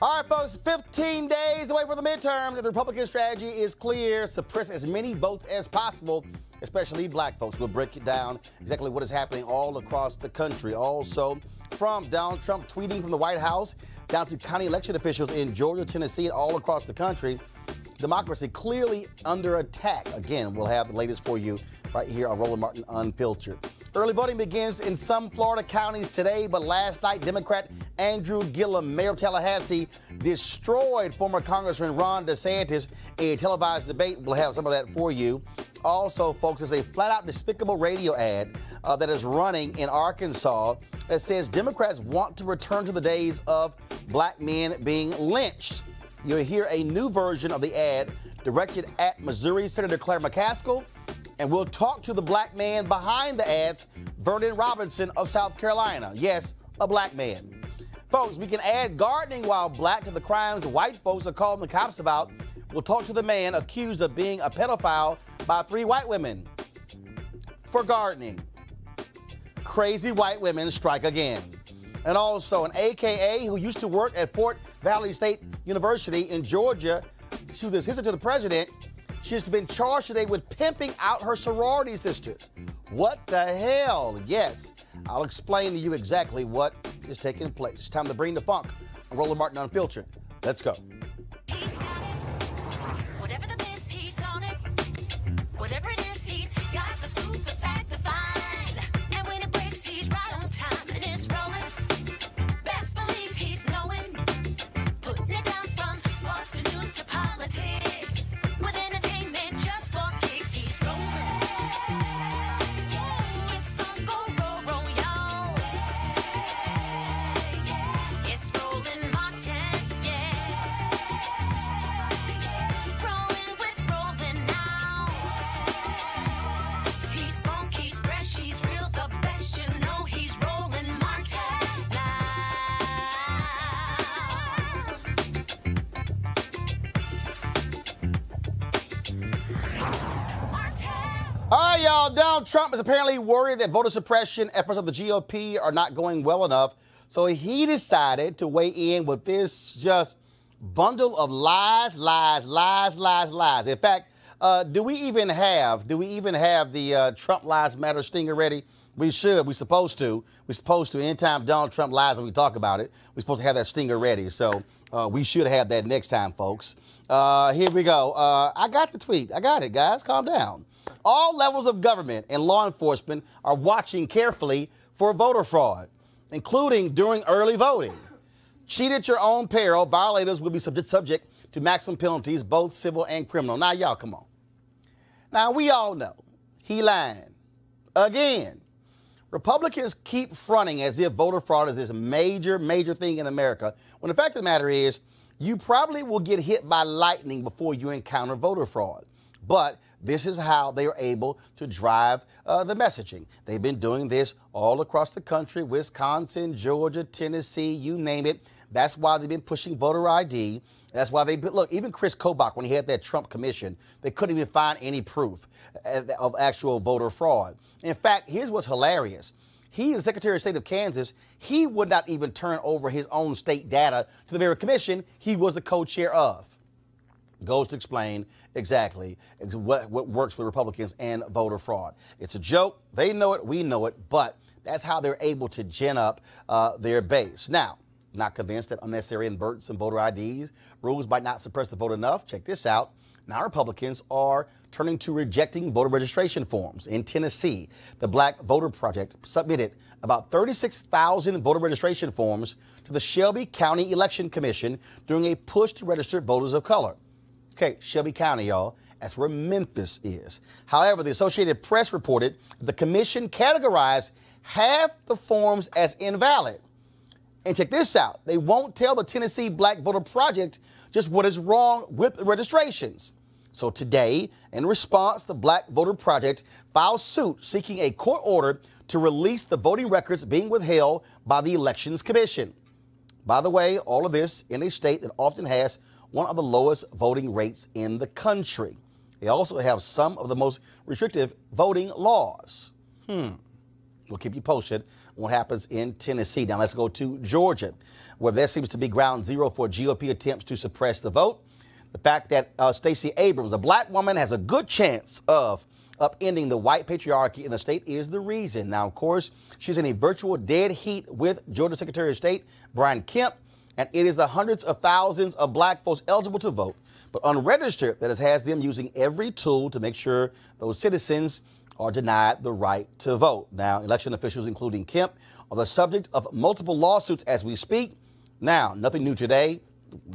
All right, folks, 15 days away from the midterms, and the Republican strategy is clear: suppress as many votes as possible, especially black folks. We'll break it down exactly what is happening all across the country. Also, from Donald Trump tweeting from the White House down to county election officials in Georgia, Tennessee, and all across the country. Democracy clearly under attack. Again, we'll have the latest for you right here on Roland Martin Unfiltered. Early voting begins in some Florida counties today, but last night, Democrat Andrew Gillum, mayor of Tallahassee, destroyed former Congressman Ron DeSantis in a televised debate. We'll have some of that for you. Also, folks, there's a flat-out despicable radio ad that is running in Arkansas that says Democrats want to return to the days of black men being lynched. You'll hear a new version of the ad directed at Missouri Senator Claire McCaskill, and we'll talk to the black man behind the ads, Vernon Robinson of South Carolina. Yes, a black man. Folks, we can add gardening while black to the crimes white folks are calling the cops about. We'll talk to the man accused of being a pedophile by 3 white women for gardening. Crazy white women strike again. And also an AKA who used to work at Fort Valley State University in Georgia. She was an assistant to the president. She has been charged today with pimping out her sorority sisters. What the hell? Yes, I'll explain to you exactly what is taking place. It's time to bring the funk on Roland Martin Unfiltered. Let's go. He's got it. Whatever the biz, he's on it. Whatever it is, he's got the scoop, the fact, the find. And when it breaks, he's right on time and it's rolling. Best believe he's knowing. Putting it down from sports to news to politics. With entertainment just for kicks, he's rolling. It's on go, roll, y'all. It's Roland Martin, yeah. Rolling with Roland now. He's funky, he's fresh, he's real, the best, you know he's Roland Martin now. Martin. All right, y'all. Donald Trump is apparently worried that voter suppression efforts of the GOP are not going well enough. So he decided to weigh in with this just bundle of lies. In fact, do we even have the Trump Lives Matter stinger ready? We should. We're supposed to. Anytime Donald Trump lies and we talk about it, we're supposed to have that stinger ready. So we should have that next time, folks. Here we go. I got the tweet. I got it, guys. Calm down. All levels of government and law enforcement are watching carefully for voter fraud, including during early voting. Cheat at your own peril. Violators will be subject to maximum penalties, both civil and criminal. Now, y'all, come on. Now, we all know he lying. Again, Republicans keep fronting as if voter fraud is this major thing in America, when the fact of the matter is, you probably will get hit by lightning before you encounter voter fraud. But this is how they are able to drive the messaging. They've been doing this all across the country, Wisconsin, Georgia, Tennessee, you name it. That's why they've been pushing voter ID. That's why look, even Chris Kobach, when he had that Trump commission, they couldn't even find any proof of actual voter fraud. In fact, here's what's hilarious. He is Secretary of State of Kansas. He would not even turn over his own state data to the very commission he was the co-chair of. Goes to explain exactly what works with Republicans and voter fraud. It's a joke. They know it. We know it. But that's how they're able to gin up their base. Now, not convinced that unnecessary and burdensome voter IDs rules might not suppress the vote enough. Check this out. Now Republicans are turning to rejecting voter registration forms. In Tennessee, the Black Voter Project submitted about 36,000 voter registration forms to the Shelby County Election Commission during a push to register voters of color. Okay, Shelby County, y'all. That's where Memphis is. However, the Associated Press reported the commission categorized half the forms as invalid. And check this out. They won't tell the Tennessee Black Voter Project just what is wrong with the registrations. So today, in response, the Black Voter Project filed suit seeking a court order to release the voting records being withheld by the Elections Commission. By the way, all of this in a state that often has one of the lowest voting rates in the country. They also have some of the most restrictive voting laws. We'll keep you posted on what happens in Tennessee. Now let's go to Georgia, where there seems to be ground zero for GOP attempts to suppress the vote. The fact that Stacey Abrams, a black woman, has a good chance of upending the white patriarchy in the state is the reason. Now, of course, she's in a virtual dead heat with Georgia Secretary of State Brian Kemp, and it is the hundreds of thousands of black folks eligible to vote, but unregistered, that has them using every tool to make sure those citizens are denied the right to vote. Now, election officials, including Kemp, are the subject of multiple lawsuits as we speak. Now, nothing new today.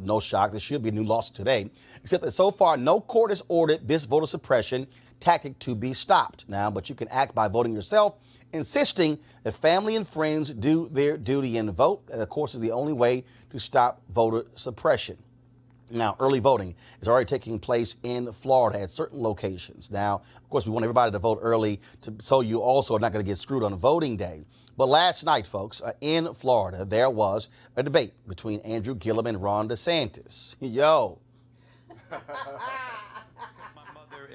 No shock, there should be a new lawsuit today, except that so far no court has ordered this voter suppression tactic to be stopped. Now, but you can act by voting yourself, insisting that family and friends do their duty and vote. That, of course, is the only way to stop voter suppression. Now, early voting is already taking place in Florida at certain locations. Now, of course, we want everybody to vote early so you also are not going to get screwed on voting day. But last night, folks, in Florida, there was a debate between Andrew Gillum and Ron DeSantis. Yo.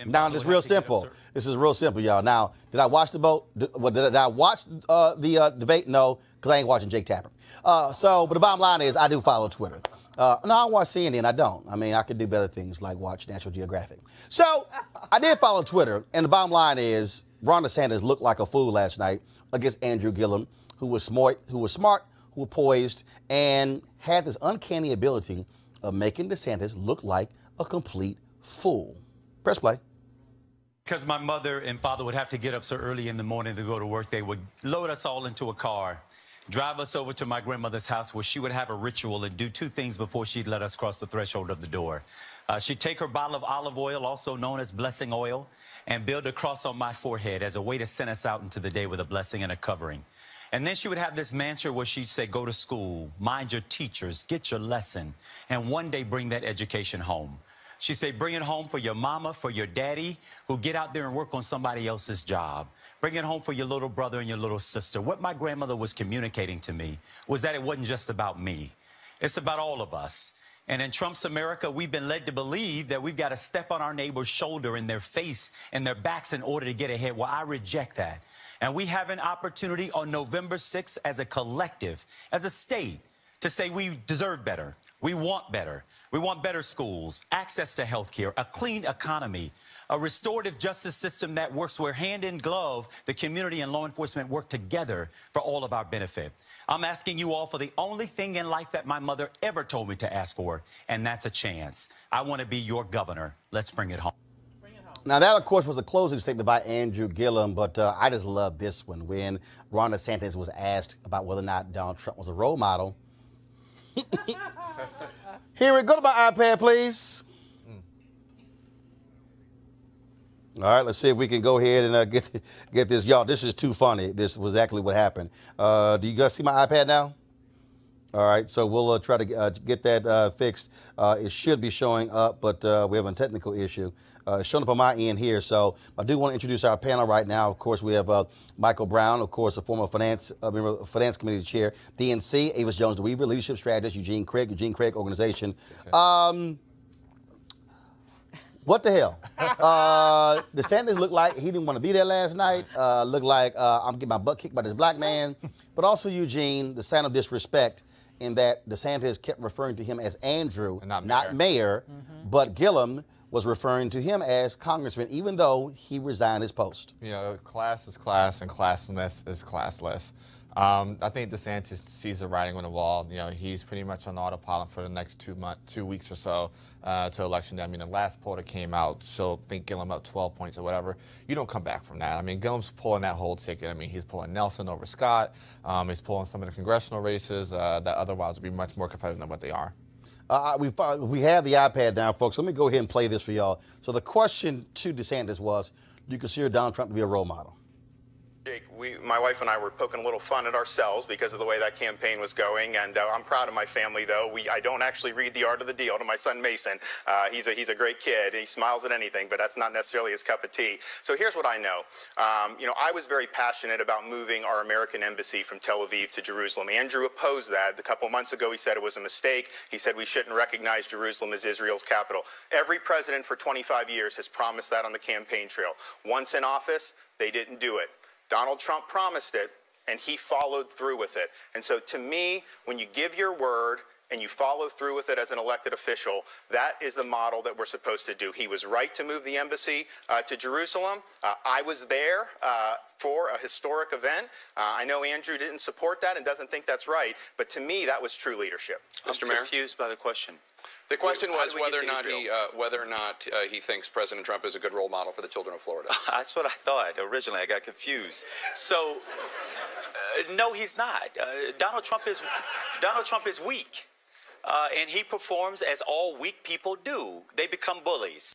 Now, it's real simple. This is real simple, y'all. Now, did I watch the vote? Did I watch the debate? No, because I ain't watching Jake Tapper. But the bottom line is I do follow Twitter. No, I don't watch CNN. I don't. I mean, I could do better things like watch National Geographic. So I did follow Twitter, and the bottom line is Ron DeSantis looked like a fool last night against Andrew Gillum, who was smart, who was poised, and had this uncanny ability of making DeSantis look like a complete fool. Press play. Because my mother and father would have to get up so early in the morning to go to work, they would load us all into a car, drive us over to my grandmother's house where she would have a ritual and do two things before she'd let us cross the threshold of the door. She'd take her bottle of olive oil, also known as blessing oil, and build a cross on my forehead as a way to send us out into the day with a blessing and a covering. And then she would have this mantra where she'd say, go to school, mind your teachers, get your lesson, and one day bring that education home. She'd say, bring it home for your mama, for your daddy, who get out there and work on somebody else's job. Bring it home for your little brother and your little sister. What my grandmother was communicating to me was that it wasn't just about me. It's about all of us. And in Trump's America, we've been led to believe that we've got to step on our neighbor's shoulder, in their face, and their backs in order to get ahead. Well, I reject that. And we have an opportunity on November 6th as a collective, as a state, to say we deserve better. We want better. We want better schools, access to health care, a clean economy, a restorative justice system that works where hand in glove, the community and law enforcement work together for all of our benefit. I'm asking you all for the only thing in life that my mother ever told me to ask for, and that's a chance. I want to be your governor. Let's bring it home. Now, that, of course, was a closing statement by Andrew Gillum, but I just love this one when Ron DeSantis was asked about whether or not Donald Trump was a role model. Here we go to my iPad, please. All right, let's see if we can go ahead and get this. Y'all, this is too funny. This was exactly what happened. Do you guys see my iPad now? All right, so we'll try to get that fixed. It should be showing up, but we have a technical issue. It's showing up on my end here. So I do want to introduce our panel right now. Of course, we have Michael Brown, of course, a former finance committee chair, DNC, Avis Jones DeWeaver, leadership strategist, Eugene Craig organization. What the hell? DeSantis looked like he didn't want to be there last night. Looked like I'm getting my butt kicked by this black man. But also, Eugene, the sign of disrespect in that DeSantis kept referring to him as Andrew, not mayor, but Gillum was referring to him as congressman, even though he resigned his post. You know, class is class and classless is classless. I think DeSantis sees the writing on the wall. You know, he's pretty much on autopilot for the next 2 weeks or so to election day. I mean, the last poll that came out, so I think Gillum up 12 points or whatever. You don't come back from that. I mean, Gillum's pulling that whole ticket. I mean, he's pulling Nelson over Scott. He's pulling some of the congressional races that otherwise would be much more competitive than what they are. We have the iPad now, folks. Let me go ahead and play this for y'all. So the question to DeSantis was, do you consider Donald Trump to be a role model? Jake, my wife and I were poking a little fun at ourselves because of the way that campaign was going, and I'm proud of my family, though. I don't actually read The Art of the Deal to my son Mason. He's a great kid. He smiles at anything, but that's not necessarily his cup of tea. So here's what I know. I was very passionate about moving our American embassy from Tel Aviv to Jerusalem. Andrew opposed that. A couple months ago, he said it was a mistake. He said we shouldn't recognize Jerusalem as Israel's capital. Every president for 25 years has promised that on the campaign trail. Once in office, they didn't do it. Donald Trump promised it, and he followed through with it. And so to me, when you give your word, and you follow through with it as an elected official, that is the model that we're supposed to do. He was right to move the embassy to Jerusalem. I was there for a historic event. I know Andrew didn't support that and doesn't think that's right, but to me, that was true leadership. Mr. Mayor? Confused by the question. The question How was did we whether get or to not he thinks President Trump is a good role model for the children of Florida. That's what I thought originally. I got confused. So, no, he's not. Donald Trump is weak, and he performs as all weak people do. They become bullies.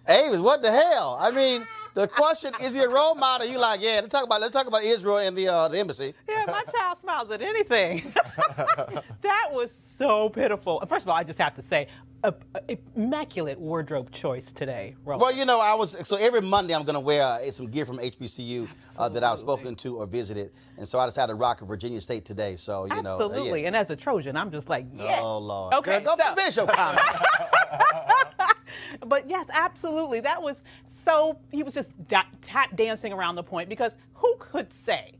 Avis, what the hell? I mean, the question, is he a role model? You like, yeah, let's talk about Israel and the embassy. Yeah, my child smiles at anything. That was so pitiful. First of all, I just have to say, immaculate wardrobe choice today, Roland. Well, you know, so every Monday I'm going to wear some gear from HBCU that I've spoken to or visited. And so I decided to rock a Virginia State today. So, you know. Absolutely. And as a Trojan, I'm just like, yeah. Oh, Lord. Okay, Go finish your comment. But yes, absolutely. That was he was just tap dancing around the point, because who could say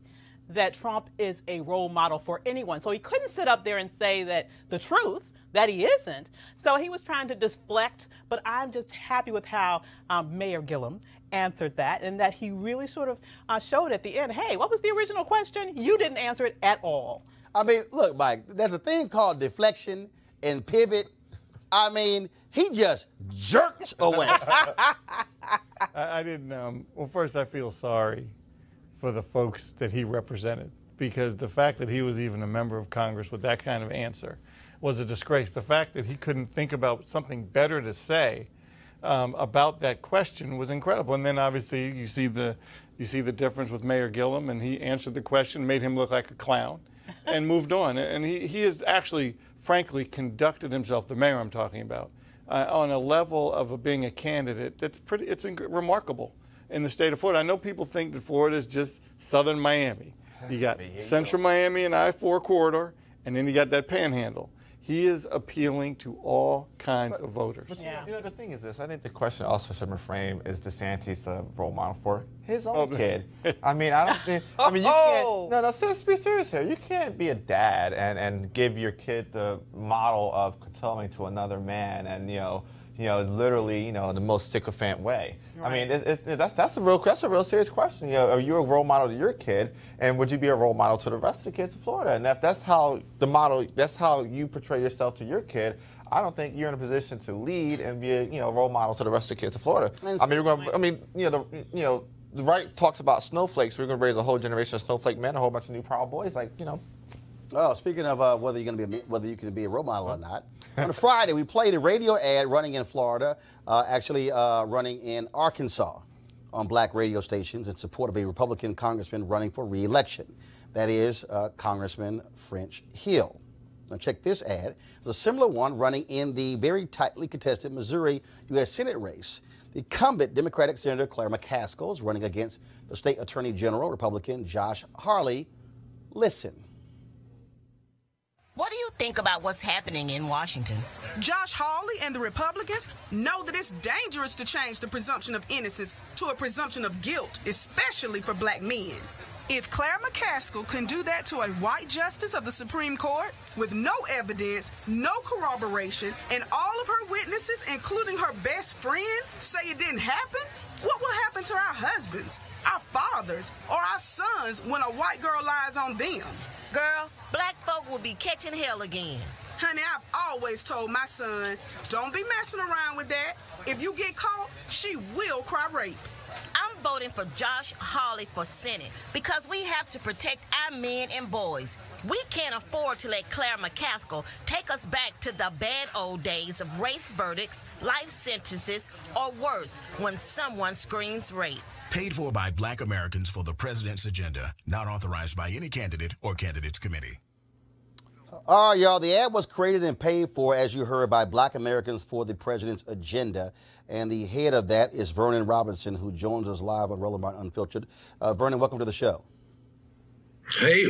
that Trump is a role model for anyone? So he couldn't sit up there and say that the truth, that he isn't. So he was trying to deflect, but I'm just happy with how Mayor Gillum answered that, and that he really sort of showed at the end, hey, what was the original question? You didn't answer it at all. I mean, look, Mike, there's a thing called deflection and pivot. I mean, he just jerked away. I didn't, well, first I feel sorry for the folks that he represented, because the fact that he was even a member of Congress with that kind of answer was a disgrace. The fact that he couldn't think about something better to say about that question was incredible. And then obviously you see the difference with Mayor Gillum, and he answered the question, made him look like a clown, and moved on. And he has actually, frankly, conducted himself, the mayor I'm talking about, on a level of being a candidate that's it's remarkable in the state of Florida. I know people think that Florida is just southern Miami. You got central Miami and I-4 corridor, and then you got that panhandle. He is appealing to all kinds of voters. But you know, the thing is this, I think the question also should reframe, is DeSantis a role model for his own kid? I mean, I don't think, I mean, you can't, no, let's be serious here. You can't be a dad and give your kid the model of kowtowing to another man and, you know, literally, you know, in the most sycophant way. Right. I mean, that's a real serious question. You know, are you a role model to your kid, and would you be a role model to the rest of the kids of Florida? And if that's how that's how you portray yourself to your kid, I don't think you're in a position to lead and be a role model to the rest of the kids of Florida. I mean, the right talks about snowflakes. We're going to raise a whole generation of snowflake men, a whole bunch of new Proud Boys, like, you know. Oh, speaking of whether you can be a role model or not, on Friday we played a radio ad running in Florida, actually running in Arkansas on black radio stations in support of a Republican congressman running for re-election. That is Congressman French Hill. Now check this ad. There's a similar one running in the very tightly contested Missouri U.S. Senate race. The incumbent Democratic Senator Claire McCaskill is running against the state Attorney General, Republican Josh Hawley. Listen. What do you think about what's happening in Washington? Josh Hawley and the Republicans know that it's dangerous to change the presumption of innocence to a presumption of guilt, especially for black men. If Claire McCaskill can do that to a white justice of the Supreme Court with no evidence, no corroboration, and all of her witnesses, including her best friend, say it didn't happen, what will happen to our husbands, our fathers, or our sons when a white girl lies on them? Girl, black folk will be catching hell again. Honey, I've always told my son, don't be messing around with that. If you get caught, she will cry rape. I'm voting for Josh Hawley for Senate because we have to protect our men and boys. We can't afford to let Claire McCaskill take us back to the bad old days of race verdicts, life sentences, or worse, when someone screams rape. Paid for by Black Americans for the President's Agenda. Not authorized by any candidate or candidates committee. All right, y'all. The ad was created and paid for, as you heard, by Black Americans for the President's Agenda. And the head of that is Vernon Robinson, who joins us live on Roland Unfiltered. Vernon, welcome to the show. Hey,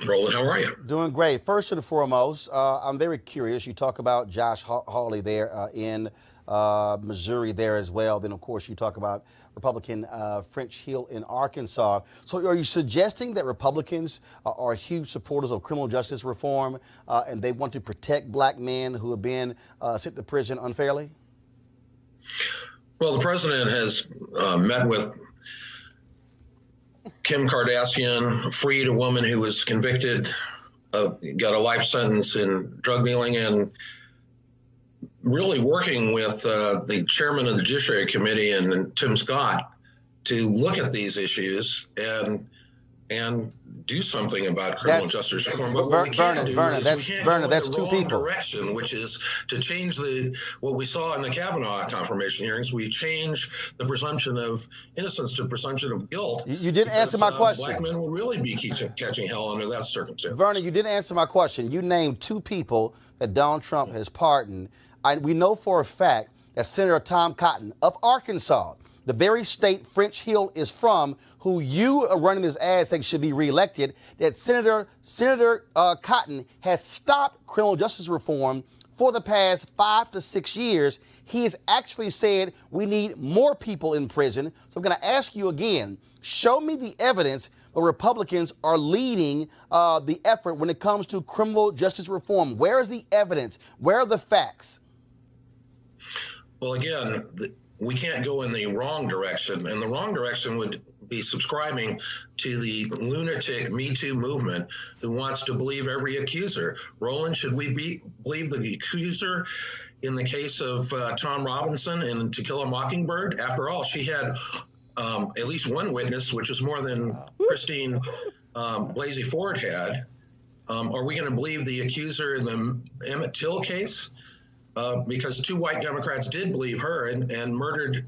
Roland, how are you? Doing great. First and foremost, I'm very curious. You talk about Josh Hawley there in Missouri there as well. Then, of course, you talk about Republican French Hill in Arkansas. So are you suggesting that Republicans are huge supporters of criminal justice reform and they want to protect black men who have been sent to prison unfairly? Well, the president has met with Kim Kardashian, freed a woman who was convicted, got a life sentence in drug dealing, and really working with the chairman of the Judiciary Committee and Tim Scott to look at these issues and do something about criminal justice reform. But what we can't do is that's two people. Direction, which is to change what we saw in the Kavanaugh confirmation hearings. We change the presumption of innocence to presumption of guilt. You didn't answer my question. Black men will really be catching hell under that circumstance. Vernon, you didn't answer my question. You named two people that Donald Trump has pardoned. We know for a fact that Senator Tom Cotton of Arkansas, the very state French Hill is from, who you are running this ad saying should be reelected, that Senator Cotton has stopped criminal justice reform for the past 5 to 6 years. He has actually said we need more people in prison. So I'm going to ask you again, show me the evidence where Republicans are leading the effort when it comes to criminal justice reform. Where is the evidence? Where are the facts? Well, again, we can't go in the wrong direction, and the wrong direction would be subscribing to the lunatic Me Too movement who wants to believe every accuser. Roland, should we believe the accuser in the case of Tom Robinson and To Kill a Mockingbird? After all, she had at least one witness, which is more than Christine Blasey Ford had. Are we going to believe the accuser in the Emmett Till case? Because 2 white Democrats did believe her and murdered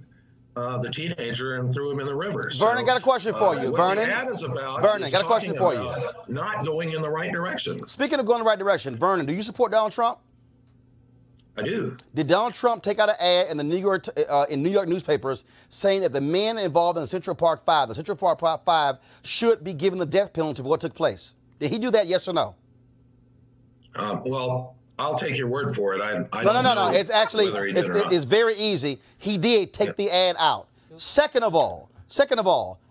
the teenager and threw him in the river. Vernon, got a question for you. Vernon, got a question for you. Not going in the right direction. Speaking of going in the right direction, Vernon, do you support Donald Trump? I do. Did Donald Trump take out an ad in the New York newspapers saying that the men involved in the Central Park Five should be given the death penalty for what took place? Did he do that, yes or no? Well, I'll take your word for it. No. It's actually, it's very easy. He did take the ad out. Second of all,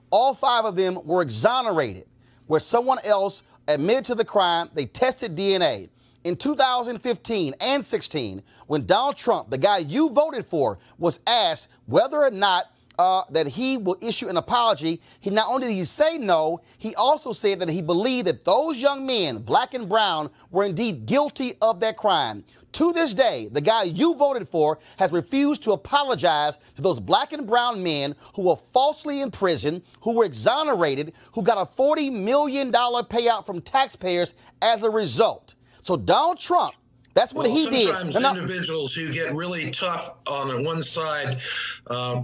all 5 of them were exonerated, where someone else admitted to the crime. They tested DNA. In 2015 and 16, when Donald Trump, the guy you voted for, was asked whether or not that he will issue an apology, he not only did he say no, he also said that he believed that those young men, black and brown, were indeed guilty of that crime. To this day, the guy you voted for has refused to apologize to those black and brown men who were falsely in prison, who were exonerated, who got a $40 million payout from taxpayers as a result. So Donald Trump, that's what he did. Sometimes individuals who get really tough on one side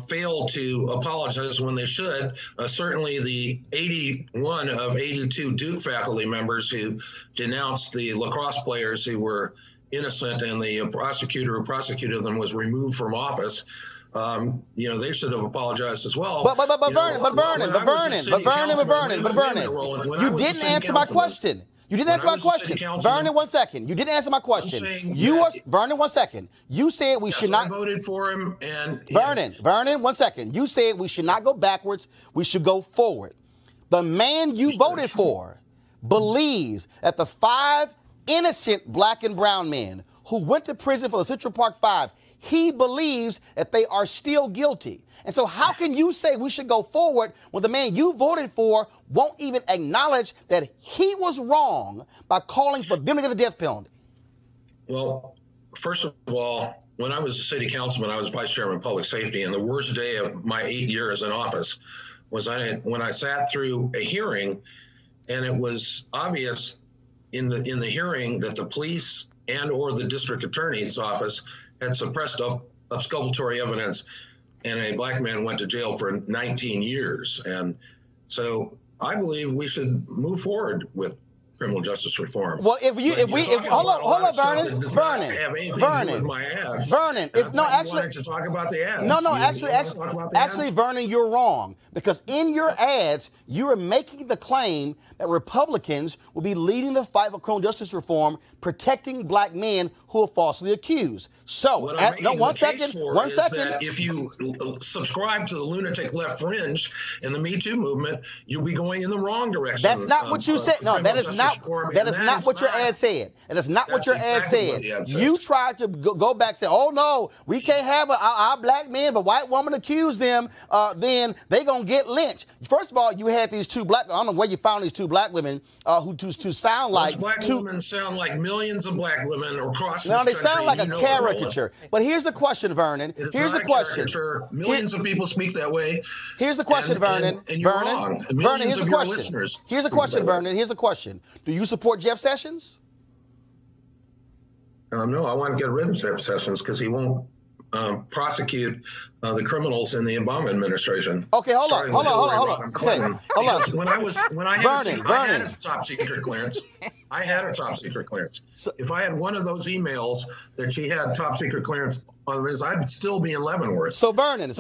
fail to apologize when they should. Certainly the 81 of 82 Duke faculty members who denounced the lacrosse players who were innocent and the prosecutor who prosecuted them was removed from office. They should have apologized as well. But Vernon, you didn't answer my question. You didn't answer my question. Vernon, 1 second. You didn't answer my question. Vernon, 1 second. You said we should not. I voted for him. And Vernon, 1 second. You said we should not go backwards. We should go forward. The man you voted for believes that the 5 innocent black and brown men who went to prison for the Central Park Five, he believes that they are still guilty. And so how can you say we should go forward when the man you voted for won't even acknowledge that he was wrong by calling for them to get a death penalty? Well, first of all, when I was a city councilman, I was vice chairman of public safety, and the worst day of my 8 years in office was when I sat through a hearing, and it was obvious in the hearing that the police and or the district attorney's office had suppressed exculpatory evidence, and a black man went to jail for 19 years. And so I believe we should move forward with criminal justice reform. Well, if hold up, Vernon, if no, actually, to talk about the ads. Actually, Vernon, you're wrong, because in your ads you are making the claim that Republicans will be leading the fight for criminal justice reform, protecting black men who are falsely accused. So, one second. That if you subscribe to the lunatic left fringe and the Me Too movement, you'll be going in the wrong direction. That's not what you said. No, that is not. That is not what your ad said. That is not what your ad said. You tried to go back and say, "Oh no, we can't have our black men. If a white woman accused them, then they gonna get lynched." First of all, you had these two black. I don't know where you found these two black women who sound like black women sound like millions of black women across this country. No, they country, sound like a caricature. But here's the question, Vernon. Here's the question. Millions of people speak that way. Here's the question, Vernon. And you're wrong. Vernon, here's the question. Listeners here's the question, Vernon. Here's the question. Do you support Jeff Sessions? No, I want to get rid of Jeff Sessions because he won't prosecute the criminals in the Obama administration. Okay, hold on. Okay, hold on. When I had a top secret clearance, I had a top secret clearance. If I had one of those emails that she had top secret clearance on this, I'd still be in Leavenworth. So Vernon, you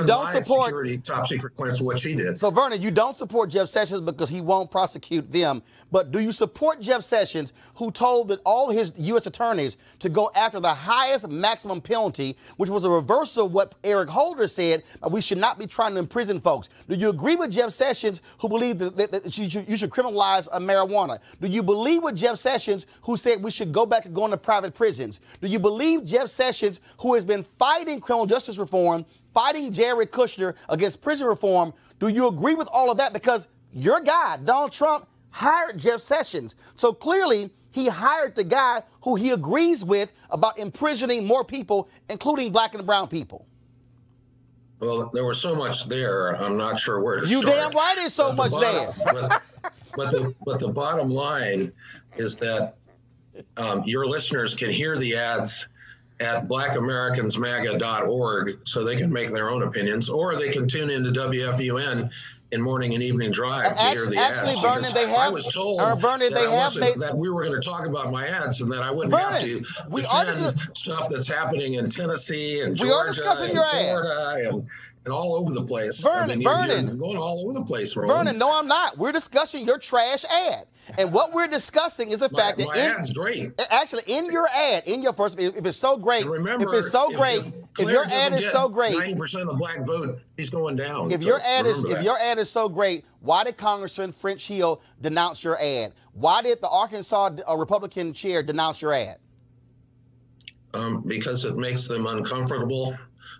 don't support security top secret clearance what she did. So Vernon, you don't support Jeff Sessions because he won't prosecute them. But do you support Jeff Sessions, who told that all his U.S. attorneys to go after the highest maximum penalty, which was a reversal of what Eric Holder said? We should not be trying to imprison folks. Do you agree with Jeff Sessions, who believed that you should criminalize marijuana? Do you believe with Jeff Sessions, who said we should go back to going to private prisons? Do you believe Jeff Sessions, who has been fighting criminal justice reform, fighting Jared Kushner against prison reform? Do you agree with all of that? Because your guy, Donald Trump, hired Jeff Sessions. So clearly, he hired the guy who he agrees with about imprisoning more people, including black and brown people. Well, there was so much there. I'm not sure where to start. You damn right there's so much there. But the bottom line is that your listeners can hear the ads at blackamericans.maga.org so they can make their own opinions, or they can tune into WFUN in morning and evening drive to hear the ads. Actually, Vernon, they have. I was told that we were going to talk about my ads and that I wouldn't have to defend stuff that's happening in Tennessee and Georgia and Florida and all over the place. Vernon, you're going all over the place, Roland. Vernon, no, I'm not. We're discussing your trash ad. And what we're discussing is the fact that my ad's great. Actually, in your ad, if it's so great, remember, if it's so great, if your ad is so great, 90% of the black vote, he's going down. If your ad is so great, why did Congressman French Hill denounce your ad? Why did the Arkansas Republican chair denounce your ad? Because it makes them uncomfortable.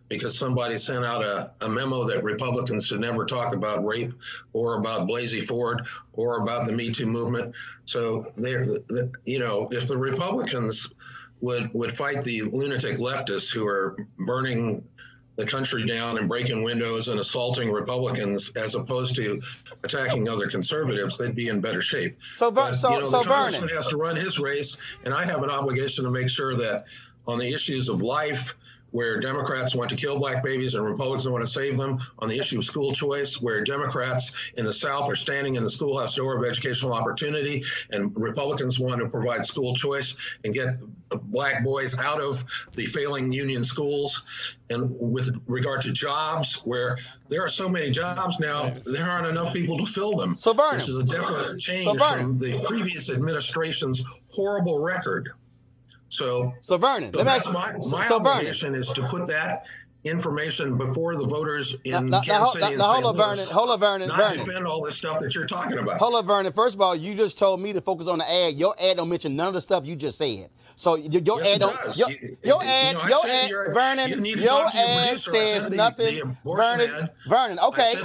Because somebody sent out a memo that Republicans should never talk about rape or about Blasey Ford or about the Me Too movement. So if the Republicans would fight the lunatic leftists who are burning the country down and breaking windows and assaulting Republicans as opposed to attacking other conservatives, they'd be in better shape. So the congressman has to run his race, and I have an obligation to make sure that on the issues of life, where Democrats want to kill black babies and Republicans want to save them, on the issue of school choice, where Democrats in the South are standing in the schoolhouse door of educational opportunity and Republicans want to provide school choice and get black boys out of the failing union schools. And with regard to jobs, where there are so many jobs now, there aren't enough people to fill them. So Vernon, this is a definite change from the previous administration's horrible record. So Vernon, my obligation is to put that information before the voters in Kansas City and St. Louis. Hold on, Vernon. Defend all this stuff that you're talking about. Hold on, Vernon. First of all, you just told me to focus on the ad. Your ad don't mention none of the stuff you just said. So your ad don't. Vernon, your ad says nothing. Vernon. Okay,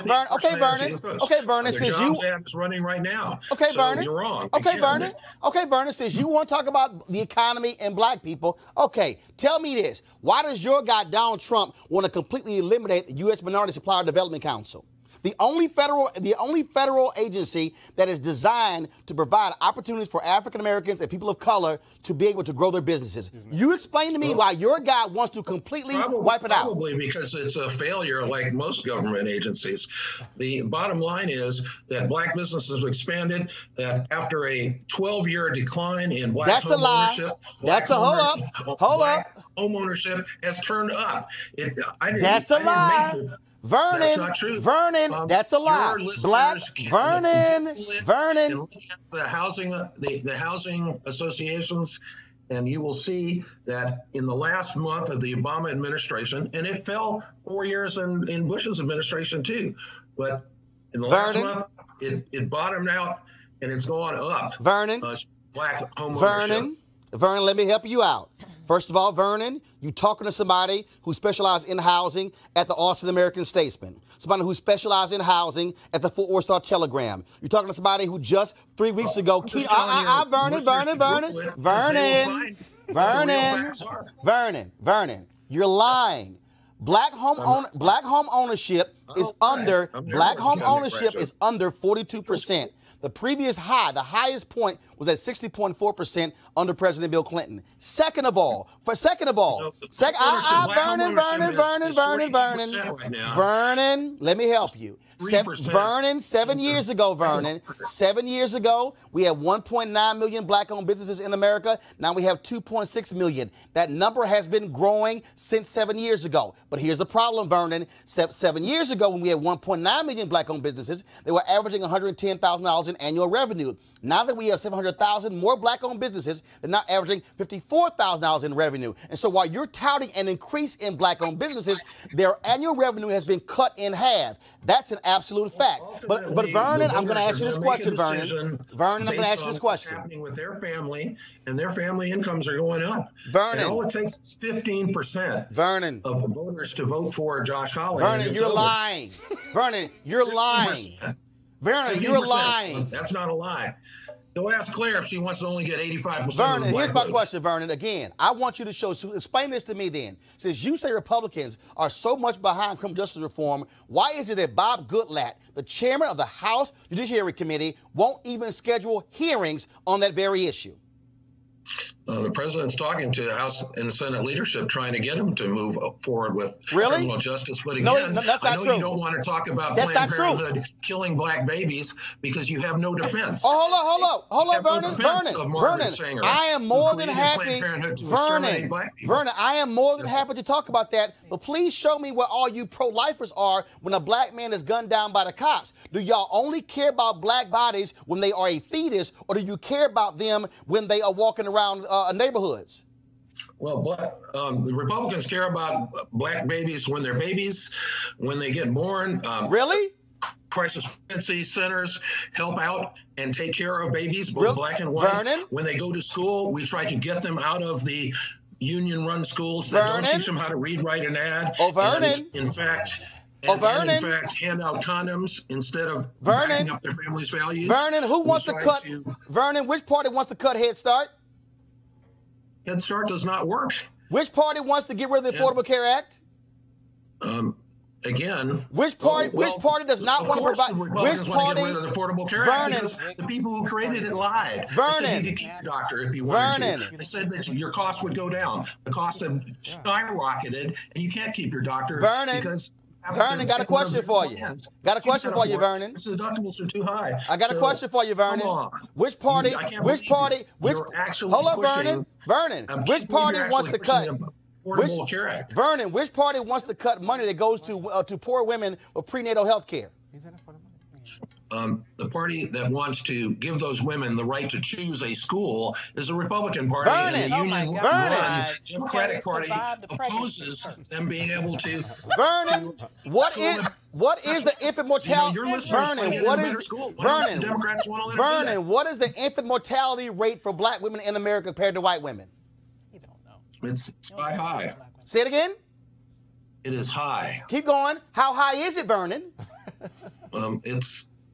Vernon says you. Ad is running right now. Okay, Vernon. So you're wrong. Okay, Vernon. Okay, Vernon says you want to talk about the economy and black people. Okay, tell me this. Why does your guy Donald Trump want to completely eliminate the U.S. Minority Supplier Development Council? The only federal agency that is designed to provide opportunities for African Americans and people of color to be able to grow their businesses. You explain to me why your guy wants to completely wipe it out. Probably because it's a failure like most government agencies. The bottom line is that black businesses have expanded, that after a 12-year decline in black home ownership, home ownership has turned up. That's a lie. Vernon, that's not true. Vernon, that's a lie. Vernon. The housing associations, and you will see that in the last month of the Obama administration, and it fell 4 years in Bush's administration too, but in the last month, it bottomed out and it's gone up. Vernon, black home ownership. Vernon, let me help you out. First of all, Vernon, you're talking to somebody who specialized in housing at the Austin American-Statesman, somebody who specialized in housing at the Fort Worth Star-Telegram. You're talking to somebody who just 3 weeks ago, Vernon, you're lying. Black home ownership is under 42%. The previous high, the highest point was at 60.4% under President Bill Clinton. Vernon, let me help you. Vernon, 7 years ago, we had 1.9 million black-owned businesses in America. Now we have 2.6 million. That number has been growing since 7 years ago. But here's the problem, Vernon. 7 years ago, when we had 1.9 million black-owned businesses, they were averaging $110,000 in annual revenue. Now that we have 700,000 more black-owned businesses, they're now averaging $54,000 in revenue. And so while you're touting an increase in black-owned businesses, their annual revenue has been cut in half. That's an absolute fact. But Vernon, I'm going to ask you this question, Vernon. I'm going to ask you this question. What's happening with their family, and their family incomes are going up. Vernon. And all it takes is 15% of voters to vote for Josh Hawley. Vernon, you're lying. Vernon, you're lying. Vernon, you're lying. That's not a lie. Go ask Claire if she wants to only get 85%. Vernon, here's my question, Vernon. Again, I want you to explain this to me then. Since you say Republicans are so much behind criminal justice reform, why is it that Bob Goodlatte, the chairman of the House Judiciary Committee, won't even schedule hearings on that very issue? The president's talking to House and Senate leadership, trying to get them to move forward with criminal justice. But again, that's not I know true. You don't want to talk about Planned Parenthood killing black babies because you have no defense. Oh, hold up, Vernon. Vernon, I am more than happy. Vernon, I am more than happy to talk about that. But please show me where all you pro-lifers are when a black man is gunned down by the cops. Do y'all only care about black bodies when they are a fetus, or do you care about them when they are walking around neighborhoods? Well, the Republicans care about black babies when they're babies, when they get born. Really? Crisis pregnancy centers help out and take care of babies, both black and white. Vernon? When they go to school, we try to get them out of the union-run schools that don't teach them how to read, write, and add. Vernon. In fact, hand out condoms instead of backing up their family's values. Vernon, who wants to cut? Vernon, which party wants to cut Head Start? Head Start does not work. Which party wants to get rid of the Affordable Care Act? Again, which party does not want to provide? Which party? Want to get rid of the Affordable Care Act because the people who created it lied. Vernon, they said you could keep your doctor if you wanted to. They said that your costs would go down. The costs have skyrocketed, and you can't keep your doctor because. Vernon, got a question for you. Vernon. The deductibles are too high. I got a question for you, Vernon. Which party? Hold up, Vernon. Which party wants to cut? Vernon, which party wants to cut money that goes to poor women for prenatal health care? The party that wants to give those women the right to choose a school is the Republican Party. Vernon, and the union-run Democratic Party opposes them being able to. Vernon, what is the infant mortality? Vernon, what is the infant mortality rate for black women in America compared to white women? You don't know. It's sky high. Say it again. It is high. Keep going. How high is it, Vernon?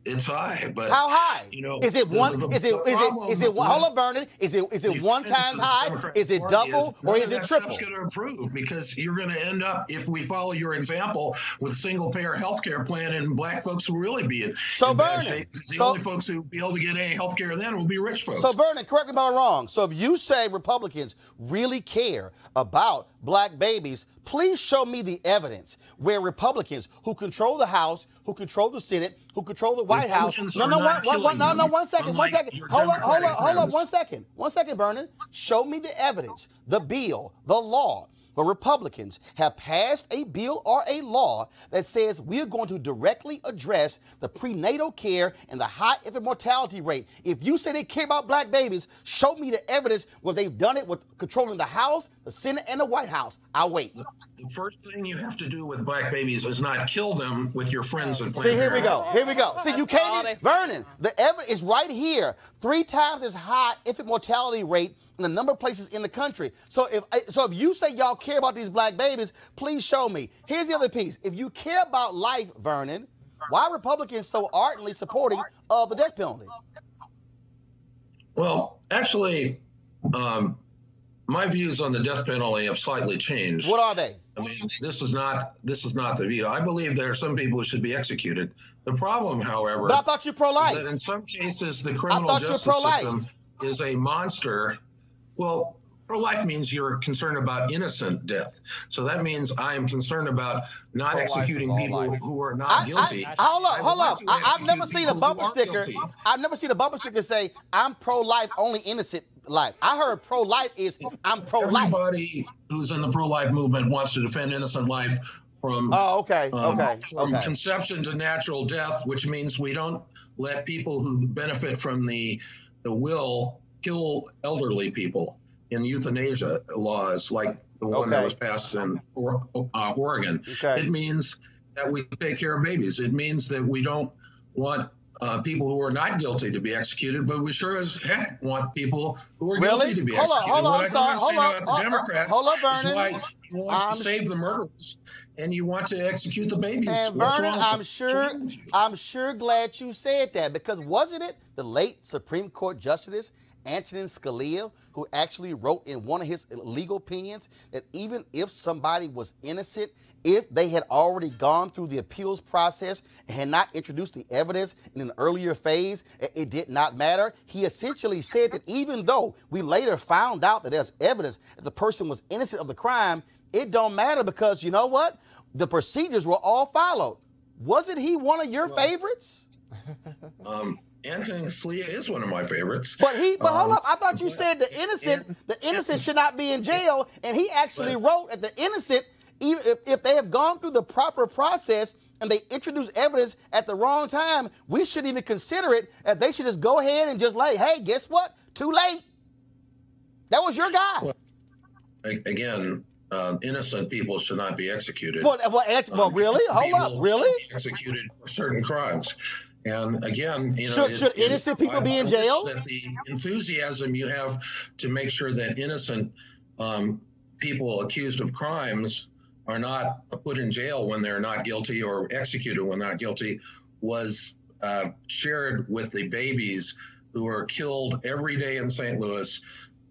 it's high. But how high? You know, is it one? Is it one? Hold up, Vernon. Is it one times high? Is it double or is it triple? That's going to improve because you're going to end up, if we follow your example, with single payer health care plan, and black folks will really be in bad shape. The only folks who will be able to get any health care then will be rich folks. So Vernon, correct me if I'm wrong. So if you say Republicans really care about black babies, please show me the evidence where Republicans who control the House, who control the Senate, who control the White House. One second. Hold up, 1 second. 1 second, Vernon. Show me the evidence, the bill, the law, where Republicans have passed a bill or a law that says we are going to directly address the prenatal care and the high infant mortality rate. If you say they care about black babies, show me the evidence where they've done it with controlling the House, the Senate, and the White House. I'll wait. The first thing you have to do with black babies is not kill them with your friends and See, here we go. Here we go. See, you can't even, Vernon, the evidence is right here. 3 times as high infant mortality rate in a number of places in the country. So if you say y'all care about these black babies, please show me. Here's the other piece. If you care about life, Vernon, why are Republicans so ardently supporting of the death penalty? Well, actually, my views on the death penalty have slightly changed. What are they? I mean, this is not the view. I believe there are some people who should be executed. The problem, however, but I thought you're pro-life. Is that in some cases the criminal justice system is a monster. Well, pro-life means you're concerned about innocent death. So that means I am concerned about not executing people who are not guilty. Hold up. I've never seen a bumper sticker. I've never seen a bumper sticker say, I'm pro-life, only innocent life. I heard pro-life is I'm pro-life. Everybody who's in the pro-life movement wants to defend innocent life from conception to natural death, which means we don't let people who benefit from the will kill elderly people in euthanasia laws like the one that was passed in Oregon. It means that we take care of babies. It means that we don't want people who are not guilty to be executed, but we sure as heck want people who are guilty to be executed. Hold on, Vernon. Why you want to save the murderers and you want to execute the babies. And Vernon, I'm sure glad you said that, because wasn't it the late Supreme Court Justice Antonin Scalia who actually wrote in one of his legal opinions that even if somebody was innocent, if they had already gone through the appeals process and had not introduced the evidence in an earlier phase, it did not matter. He essentially said that even though we later found out that there's evidence that the person was innocent of the crime, it don't matter because you know what? The procedures were all followed. Wasn't he one of your favorites? Antonin Scalia is one of my favorites. But hold up, I thought you said the innocent should not be in jail, and he actually wrote that the innocent, even if they have gone through the proper process and they introduce evidence at the wrong time, we shouldn't even consider it. They should just go ahead and just like, hey, guess what? Too late. That was your guy. Well, again, innocent people should not be executed. Well, really? Hold up, really? Executed for certain crimes. And again, you know, should innocent people be in jail? That the enthusiasm you have to make sure that innocent people accused of crimes are not put in jail when they're not guilty or executed when they're not guilty was shared with the babies who are killed every day in St. Louis.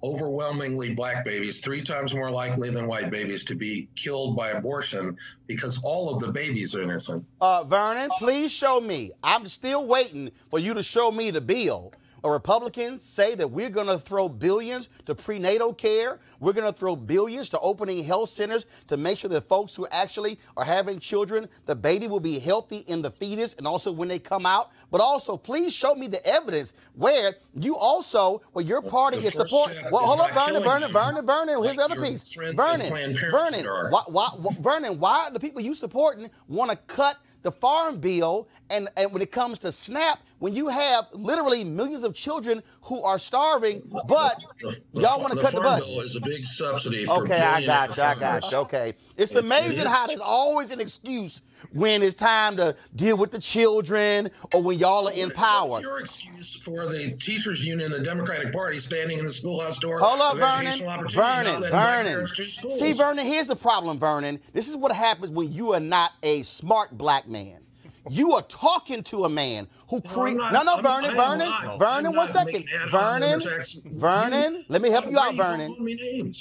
Overwhelmingly black babies, 3 times more likely than white babies to be killed by abortion because all of the babies are innocent. Vernon, please show me. I'm still waiting for you to show me the bill. Republicans say that we're going to throw billions to prenatal care. We're going to throw billions to opening health centers to make sure that folks who actually are having children, the baby will be healthy in the fetus and also when they come out. But also, please show me the evidence where you also, where your party is supporting. Well, hold on, Vernon. Here's the other piece. Vernon, why the people you supporting want to cut the farm bill and when it comes to SNAP, when you have literally millions of children who are starving, but y'all want to cut the budget? The farm bill is a big subsidy for I got you. Okay. It's amazing how there's always an excuse when it's time to deal with the children or when y'all are in power. What's your excuse for the teachers union, the Democratic Party, standing in the schoolhouse door? Hold up, Vernon. See, Vernon, here's the problem, Vernon. This is what happens when you are not a smart black man. You are talking to a man who created. not- Vernon, one second. Vernon, let me help you out, Vernon.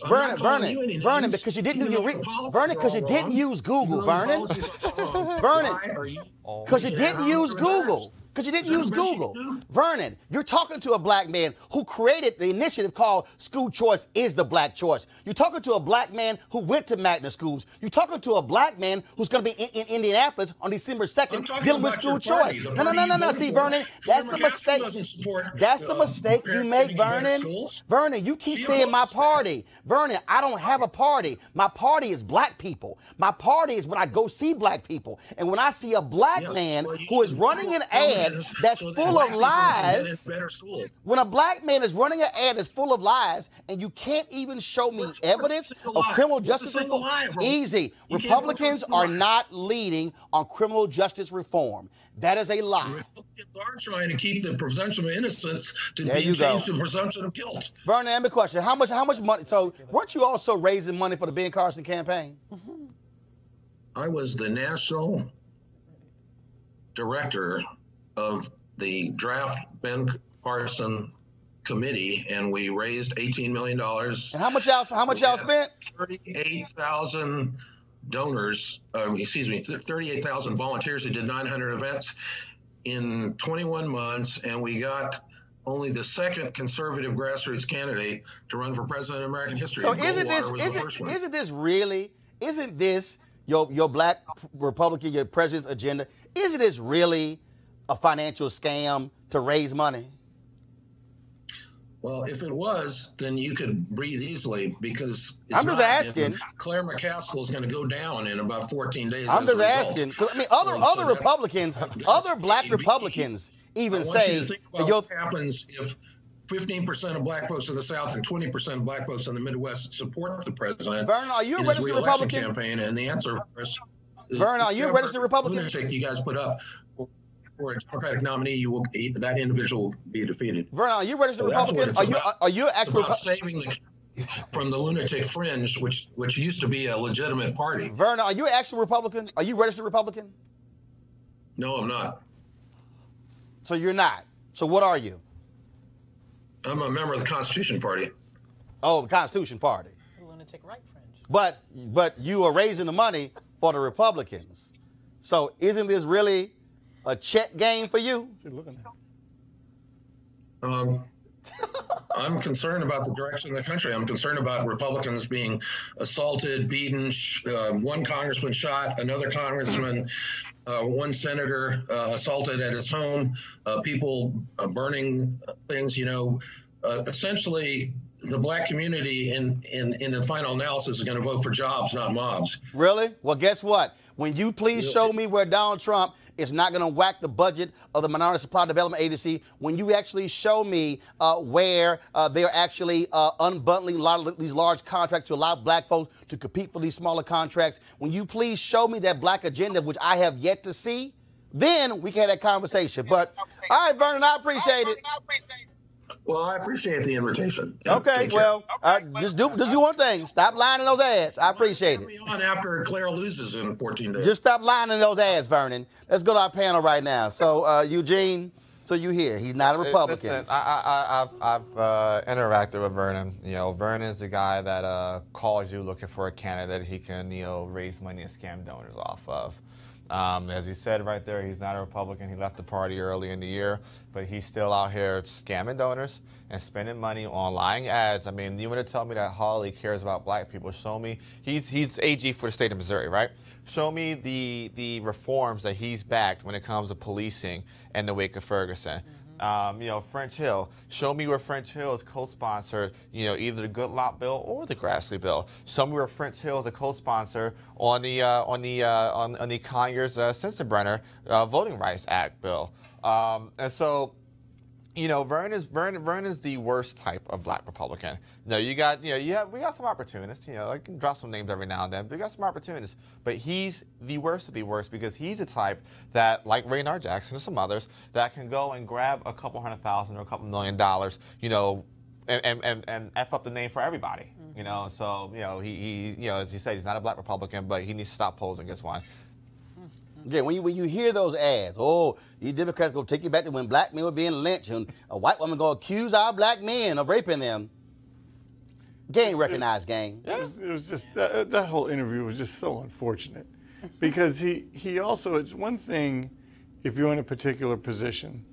Vernon, because you didn't do your Vernon, because you didn't use Google, Vernon. Vernon, because you didn't use Google. Because you didn't use Google. Vernon, you're talking to a black man who created the initiative called School Choice is the Black Choice. You're talking to a black man who went to magnet schools. You're talking to a black man who's going to be in Indianapolis on December 2nd dealing with school choice. No. See, Vernon, that's the mistake. That's the mistake you make, Vernon. Vernon, you keep saying my party. Vernon, I don't have a party. My party is black people. My party is when I go see black people. And when I see a black man who is running an ad that's full of lies. When a black man is running an ad that's full of lies and you can't even show me evidence of criminal justice reform, easy. Republicans are not leading on criminal justice reform. That is a lie. Republicans are trying to keep the presumption of innocence to be changed to presumption of guilt. Vernon, I have a question. How much money? So weren't you also raising money for the Ben Carson campaign? I was the national director of the draft Ben Carson committee, and we raised $18 million. And how much y'all spent? 38,000 donors, 38,000 volunteers who did 900 events in 21 months, and we got only the second conservative grassroots candidate to run for president in American history. So isn't this your black Republican, your president's agenda? Isn't this really a financial scam to raise money? Well, if it was, then you could breathe easily, because I'm just asking. Claire McCaskill is going to go down in about 14 days. I'm just asking. I mean, other Republicans, other black Republicans even say what happens if 15% of black folks in the South and 20% of black folks in the Midwest support the president. Vernon, are you a registered Republican? Campaign, and the answer is, Vernon, are you a registered Republican? Lunatic you guys put up for a Democratic nominee, that individual will be defeated. Vernon, are you a registered Republican? Are you actually about saving the from the lunatic fringe, which used to be a legitimate party? Vernon, are you an actual Republican? Are you registered Republican? No, I'm not. So you're not. So what are you? I'm a member of the Constitution Party. Oh, the Constitution Party. The lunatic right fringe. But you are raising the money for the Republicans. So isn't this really a check game for you? I'm concerned about the direction of the country. I'm concerned about Republicans being assaulted, beaten, one congressman shot, another congressman, one senator assaulted at his home, people burning things. Essentially, the black community in the final analysis is going to vote for jobs, not mobs. Really? Well, guess what? When you please show me where Donald Trump is not going to whack the budget of the Minority Supply Development Agency, when you actually show me where they're actually unbundling a lot of these large contracts to allow black folks to compete for these smaller contracts, when you please show me that black agenda, which I have yet to see, then we can have that conversation. But, all right, Vernon, I appreciate it. Well, I appreciate the invitation. Okay, well, just do one thing. Stop lying in those ads. I appreciate it. On after Claire loses in 14 days. Just stop lying in those ads, Vernon. Let's go to our panel right now. So, Eugene, so you hear he's not a Republican. Listen, I've interacted with Vernon. Vernon is the guy that calls you looking for a candidate he can raise money and scam donors off of. As he said right there, he's not a Republican. He left the party early in the year, but he's still out here scamming donors and spending money on lying ads. I mean, you want to tell me that Hawley cares about black people? Show me. He's AG for the state of Missouri, right? Show me the reforms that he's backed when it comes to policing in the wake of Ferguson. French Hill. Show me where French Hill is co-sponsored, either the Goodlatte bill or the Grassley bill. Show me where French Hill is a co-sponsor on the Conyers Sensenbrenner Voting Rights Act bill. And so, Vernon is the worst type of black Republican. We got some opportunists. I can drop some names every now and then, but we got some opportunists. But he's the worst of the worst because he's the type that, like Raynard Jackson and some others, that can go and grab a couple $100,000 or a couple $1 million, and F up the name for everybody. So he as you said, he's not a black Republican, but he needs to stop posing as one. Again, when you hear those ads, oh, these Democrats go take you back to when black men were being lynched and a white woman go accuse our black men of raping them. Gang recognized, gang. It was just, that whole interview was just so unfortunate. Because he also, it's one thing if you're in a particular position,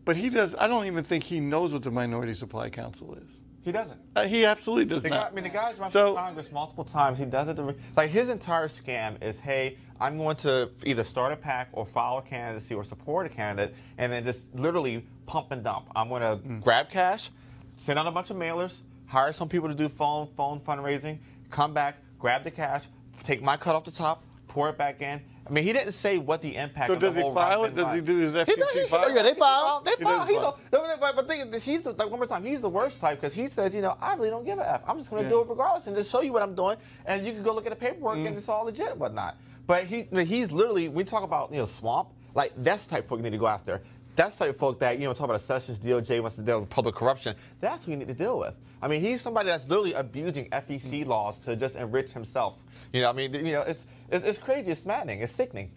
but I don't even think he knows what the Minority Supply Council is. He doesn't. He absolutely does not. The guy's run for Congress multiple times. He does it. Like, his entire scam is, hey, I'm going to either start a PAC or file a candidacy or support a candidate, and then just literally pump and dump. I'm going to grab cash, send out a bunch of mailers, hire some people to do phone fundraising, come back, grab the cash, take my cut off the top, pour it back in. I mean, he didn't say what the impact of the whole file it? Does he do his FTC file? Oh, yeah, they file. They file. But the thing is, like, one more time, he's the worst type because he says, I really don't give a F. I'm just going to do it regardless and just show you what I'm doing, and you can go look at the paperwork and it's all legit and whatnot. But he's literally, we talk about, swamp, like, that's the type of folk you need to go after. That's the type of folk that, talk about a Sessions, DOJ wants to deal with public corruption. That's who you need to deal with. I mean, he's somebody that's literally abusing FEC laws to just enrich himself. It's crazy. It's maddening. It's sickening.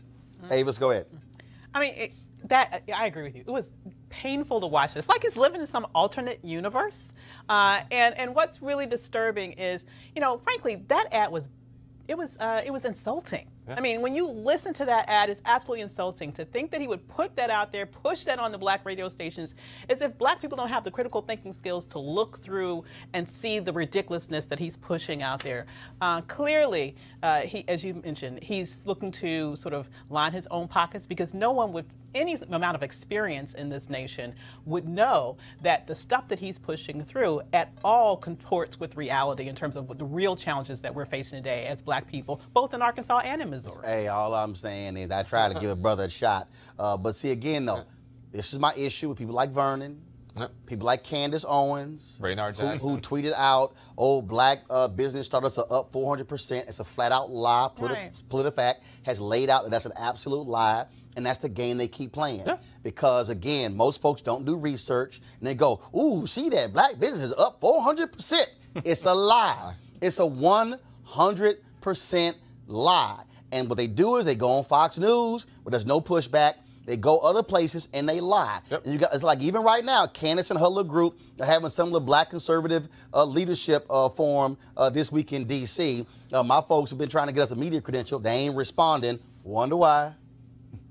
Avis, go ahead. I mean, I agree with you. It was painful to watch this. Like he's living in some alternate universe. And what's really disturbing is, frankly, that ad was insulting. Yeah. I mean, when you listen to that ad, it's absolutely insulting. To think that he would put that out there, push that on the black radio stations, as if black people don't have the critical thinking skills to look through and see the ridiculousness that he's pushing out there. Clearly, he, as you mentioned, he's looking to sort of line his own pockets because no one with any amount of experience in this nation would know that the stuff that he's pushing through at all comports with reality in terms of the real challenges that we're facing today as black people, both in Arkansas and in Missouri. Hey, all I'm saying is I try to give a brother a shot. But see, again, though, this is my issue with people like Vernon, people like Candace Owens, who tweeted out, black business startups are up 400%. It's a flat-out lie. PolitiFact has laid out that that's an absolute lie, and that's the game they keep playing. Yeah. Because, again, most folks don't do research, and they go, ooh, see that, black business is up 400%. It's a lie. It's a 100% lie. And what they do is they go on Fox News where there's no pushback. They go other places and they lie. Yep. And it's like even right now, Candace and her little group are having some of the black conservative leadership forum this week in D.C. My folks have been trying to get us a media credential. They ain't responding. Wonder why?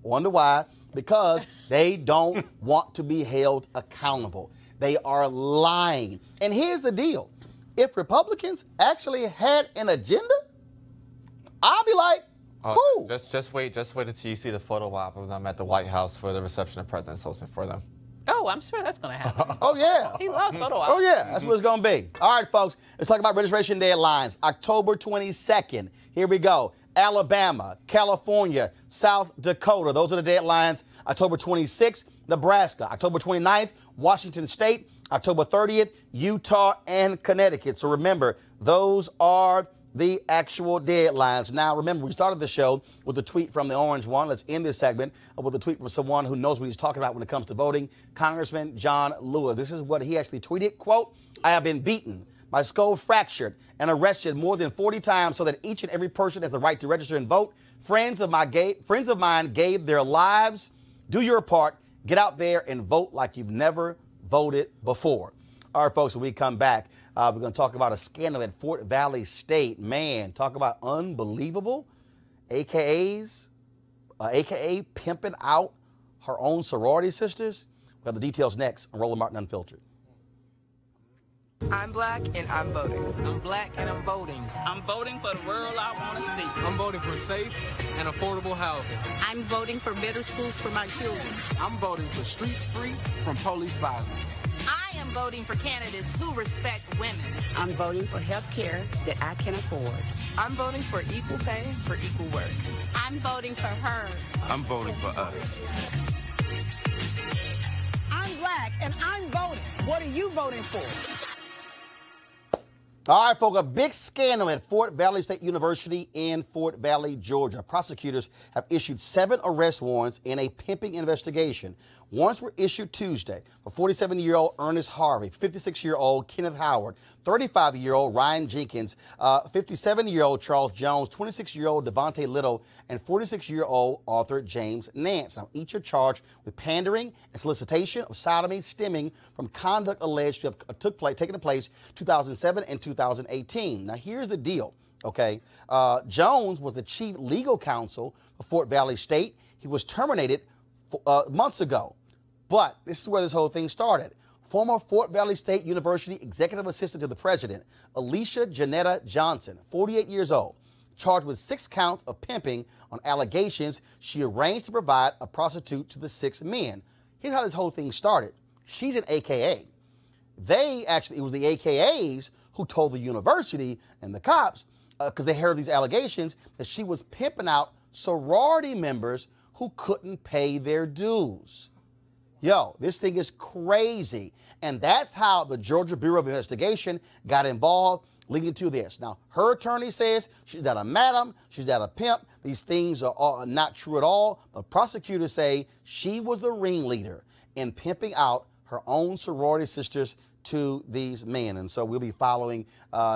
Wonder why? Because they don't want to be held accountable. They are lying. And here's the deal. If Republicans actually had an agenda, I'll be like, cool. Just wait until you see the photo op when I'm at the White House for the reception of President's hosting for them. Oh, I'm sure that's going to happen. Oh, yeah. He loves photo ops. Oh, yeah. That's what it's going to be. All right, folks. Let's talk about registration deadlines. October 22nd. Here we go. Alabama, California, South Dakota. Those are the deadlines. October 26th, Nebraska. October 29th, Washington State. October 30th, Utah and Connecticut. So remember, those are the actual deadlines. Now, remember, we started the show with a tweet from the Orange One. Let's end this segment with a tweet from someone who knows what he's talking about when it comes to voting, Congressman John Lewis. This is what he actually tweeted, quote, I have been beaten, my skull fractured, and arrested more than 40 times so that each and every person has the right to register and vote. Friends of mine gave their lives. Do your part. Get out there and vote like you've never voted before. All right, folks, when we come back, we're going to talk about a scandal at Fort Valley State. Man, talk about unbelievable. AKA pimping out her own sorority sisters. We have the details next on Roland Martin Unfiltered. I'm black and I'm voting. I'm black and I'm voting. I'm voting for the world I want to see. I'm voting for safe and affordable housing. I'm voting for better schools for my children. I'm voting for streets free from police violence. I am voting for candidates who respect women. I'm voting for health care that I can afford. I'm voting for equal pay for equal work. I'm voting for her. I'm voting for us. I'm black and I'm voting. What are you voting for? All right, folks, a big scandal at Fort Valley State University in Fort Valley, Georgia. Prosecutors have issued 7 arrest warrants in a pimping investigation. Warrants were issued Tuesday for 47-year-old Ernest Harvey, 56-year-old Kenneth Howard, 35-year-old Ryan Jenkins, 57-year-old Charles Jones, 26-year-old Devontae Little, and 46-year-old Arthur James Nance. Now, each are charged with pandering and solicitation of sodomy stemming from conduct alleged to have taken place 2007 and 2018. Now, here's the deal, okay? Jones was the chief legal counsel for Fort Valley State. He was terminated months ago. But this is where this whole thing started. Former Fort Valley State University executive assistant to the president, Alicia Janetta Johnson, 48 years old, charged with 6 counts of pimping on allegations she arranged to provide a prostitute to the 6 men. Here's how this whole thing started. She's an AKA. It was the AKAs who told the university and the cops, because they heard these allegations, that she was pimping out sorority members who couldn't pay their dues. Yo, this thing is crazy. And that's how the Georgia Bureau of Investigation got involved, leading to this. Now, her attorney says she's not a madam, she's not a pimp. These things are not true at all. But prosecutors say she was the ringleader in pimping out her own sorority sisters to these men. And so we'll be following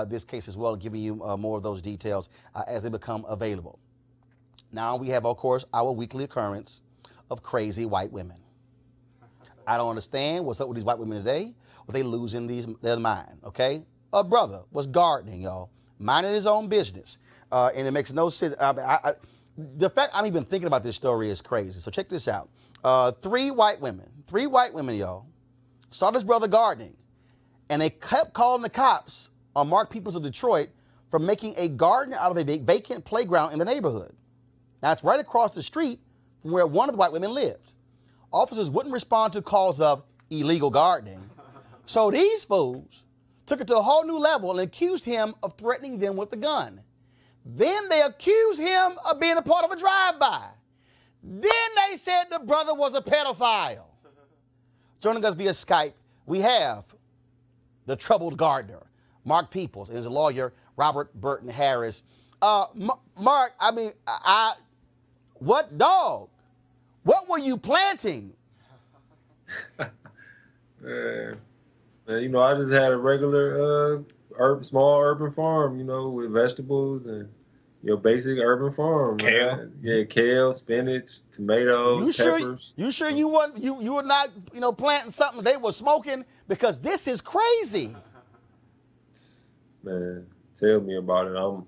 this case as well, giving you more of those details as they become available. Now we have, of course, our weekly occurrence of crazy white women. I don't understand what's up with these white women today. Well, they losing their mind, okay? A brother was gardening, y'all, minding his own business. And it makes no sense. The fact I'm even thinking about this story is crazy. So check this out. 3 white women, y'all, saw this brother gardening. And they kept calling the cops on Mark Peoples of Detroit for making a garden out of a vacant playground in the neighborhood. Now, it's right across the street from where one of the white women lived. Officers wouldn't respond to calls of illegal gardening. So these fools took it to a whole new level and accused him of threatening them with a gun. Then they accused him of being a part of a drive-by. Then they said the brother was a pedophile. Joining us via Skype, we have the troubled gardener, Mark Peoples, and his lawyer, Robert Burton Harris. Mark, what dog? What were you planting? Man, you know, I just had a regular small urban farm, you know, with vegetables and, you know, basic urban farm. Kale? Man. Yeah, kale, spinach, tomatoes, peppers. You sure you were not, you know, planting something they were smoking? Because this is crazy. Man, tell me about it.